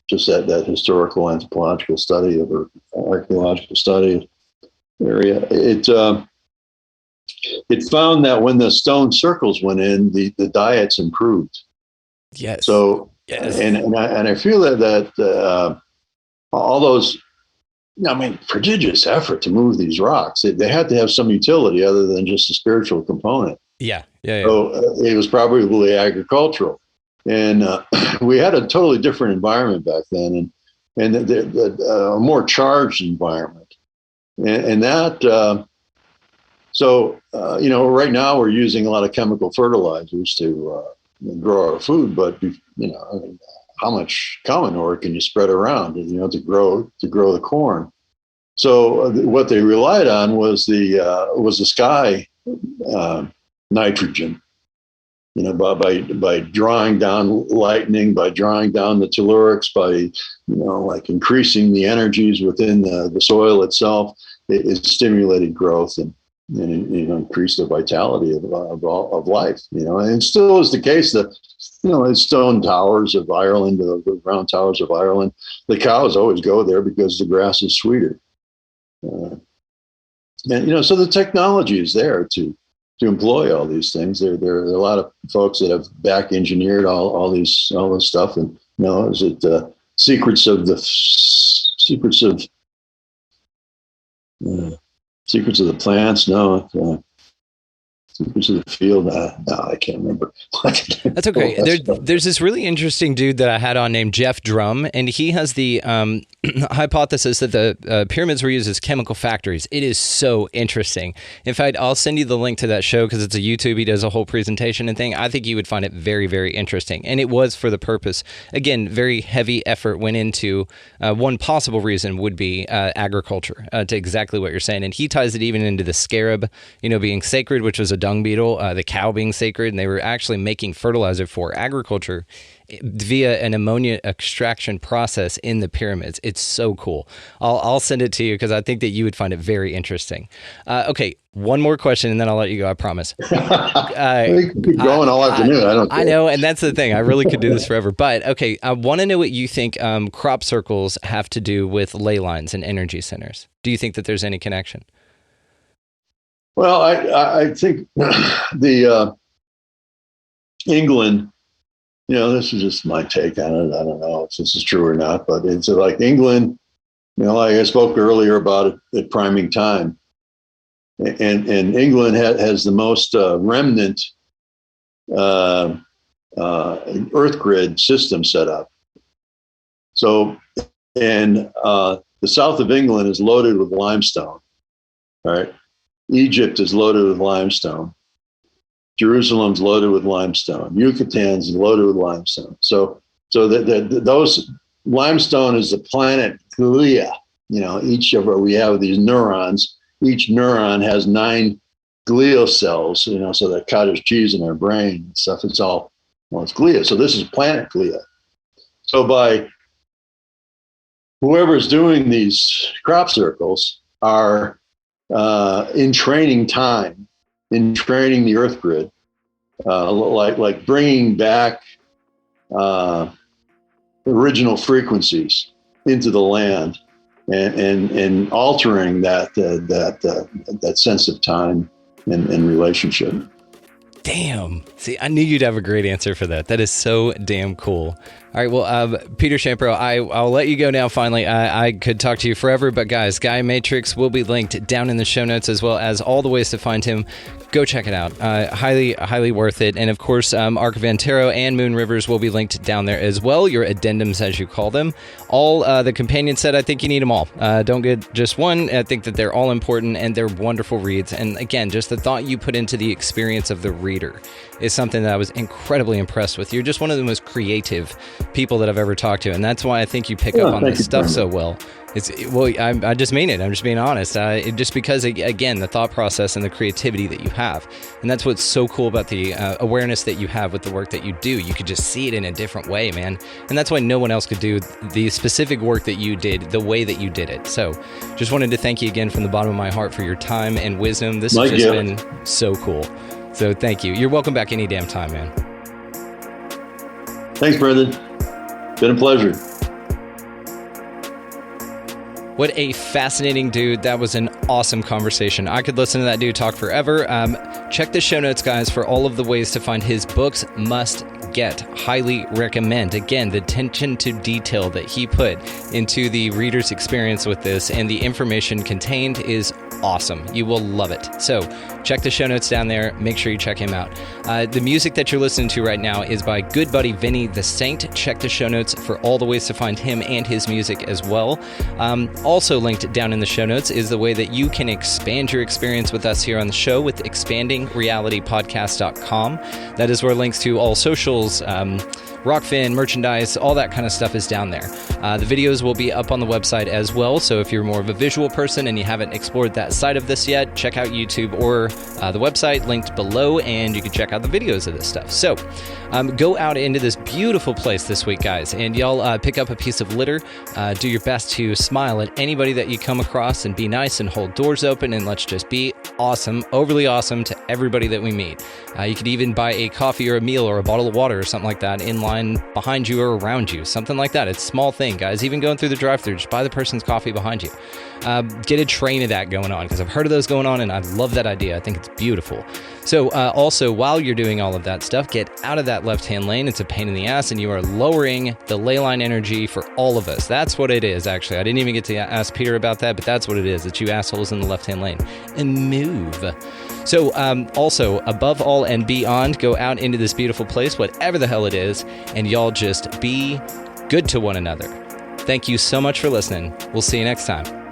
just that historical anthropological study or archaeological study area, it found that when the stone circles went in, the diets improved. Yes. So yes. And I feel that all those, prodigious effort to move these rocks, they had to have some utility other than just a spiritual component. Yeah. So it was probably agricultural, and we had a totally different environment back then, and a more charged environment, and that. Right now we're using a lot of chemical fertilizers to grow our food, but how much cow manure can you spread around, to grow the corn? So what they relied on was the sky nitrogen. by drawing down lightning, by drawing down the tellurics, by like increasing the energies within the soil itself, it stimulated growth and increased the vitality of life. And it still is the case that the stone towers of Ireland, the round towers of Ireland, the cows always go there because the grass is sweeter. And so the technology is there to employ all these things. There are a lot of folks that have back engineered all this stuff. And is it secrets of the plants? No. Secrets of the field. No, I can't remember. That's okay. There's this really interesting dude that I had on named Jeff Drum, and he has the hypothesis that the pyramids were used as chemical factories. It is so interesting. In fact, I'll send you the link to that show because it's a YouTube. He does a whole presentation and thing. I think you would find it very, very interesting. And it was for the purpose. Again, very heavy effort went into one possible reason would be agriculture, to exactly what you're saying. And he ties it even into the scarab, being sacred, which was a dung beetle, the cow being sacred, and they were actually making fertilizer for agriculture via an ammonia extraction process in the pyramids. It's so cool. I'll send it to you because I think that you would find it very interesting. Okay, one more question and then I'll let you go, I promise. We can keep going all afternoon. I know, and that's the thing. I really could do this forever. But okay, I want to know what you think crop circles have to do with ley lines and energy centers. Do you think that there's any connection? Well, I think the England, this is just my take on it. I don't know if this is true or not, but it's like England, like I spoke earlier about it at priming time. And England has the most remnant earth grid system set up. So, and the south of England is loaded with limestone, right? Egypt is loaded with limestone. Jerusalem's loaded with limestone. Yucatan's loaded with limestone. So those limestone is the planet glia. Each of we have these neurons. Each neuron has 9 glial cells. So that cottage cheese in our brain and stuff. It's glia. So this is planet glia. So by whoever's doing these crop circles are in training time, in training the earth grid, like bringing back original frequencies into the land and altering that sense of time and relationship. Damn. See, I knew you'd have a great answer for that. That is so damn cool. All right, well, Peter Champoux, I'll let you go now finally. I could talk to you forever, but guys, Gaia Matrix will be linked down in the show notes as well as all the ways to find him. Go check it out. Highly worth it. And of course, Arc of Antero and Moon Rivers will be linked down there as well, your addendums as you call them. All the companion set, I think you need them all. Don't get just one. I think that they're all important and they're wonderful reads. And again, just the thought you put into the experience of the reader is something that I was incredibly impressed with. You're just one of the most creative people that I've ever talked to, and that's why I think you pick up on this stuff so well. I just mean it. I'm just being honest. Just because, again, the thought process and the creativity that you have, and that's what's so cool about the awareness that you have with the work that you do. You could just see it in a different way, man, and that's why no one else could do the specific work that you did the way that you did it. So, just wanted to thank you again from the bottom of my heart for your time and wisdom. This has just been so cool. So, thank you. You're welcome back any damn time, man. Thanks, Brendan. Been a pleasure. What a fascinating dude. That was an awesome conversation. I could listen to that dude talk forever. Check the show notes, guys, for all of the ways to find his books. Must get. Highly recommend. Again, the attention to detail that he put into the reader's experience with this and the information contained is awesome. You will love it. So check the show notes down there. Make sure you check him out. The music that you're listening to right now is by good buddy Vinny the Saint. Check the show notes for all the ways to find him and his music as well. Also linked down in the show notes is the way that you can expand your experience with us here on the show with expandingrealitypodcast.com. That is where links to all socials, Rockfin, merchandise, all that kind of stuff is down there. The videos will be up on the website as well, so if you're more of a visual person and you haven't explored that side of this yet, check out YouTube or the website linked below, and you can check out the videos of this stuff. So go out into this beautiful place this week, guys, and y'all pick up a piece of litter. Do your best to smile at anybody that you come across and be nice and hold doors open, and let's just be awesome, overly awesome to everybody that we meet. You could even buy a coffee or a meal or a bottle of water or something like that in line behind you or around you, something like that. It's a small thing, guys. Even going through the drive-thru, just buy the person's coffee behind you. Get a train of that going on, because I've heard of those going on, and I love that idea. I think it's beautiful. So also, while you're doing all of that stuff, get out of that left-hand lane. It's a pain in the ass, and you are lowering the ley line energy for all of us. That's what it is, actually. I didn't even get to ask Peter about that, but that's what it is. It's you assholes in the left-hand lane. And move. So also, above all and beyond, go out into this beautiful place, whatever the hell it is, and y'all just be good to one another. Thank you so much for listening. We'll see you next time.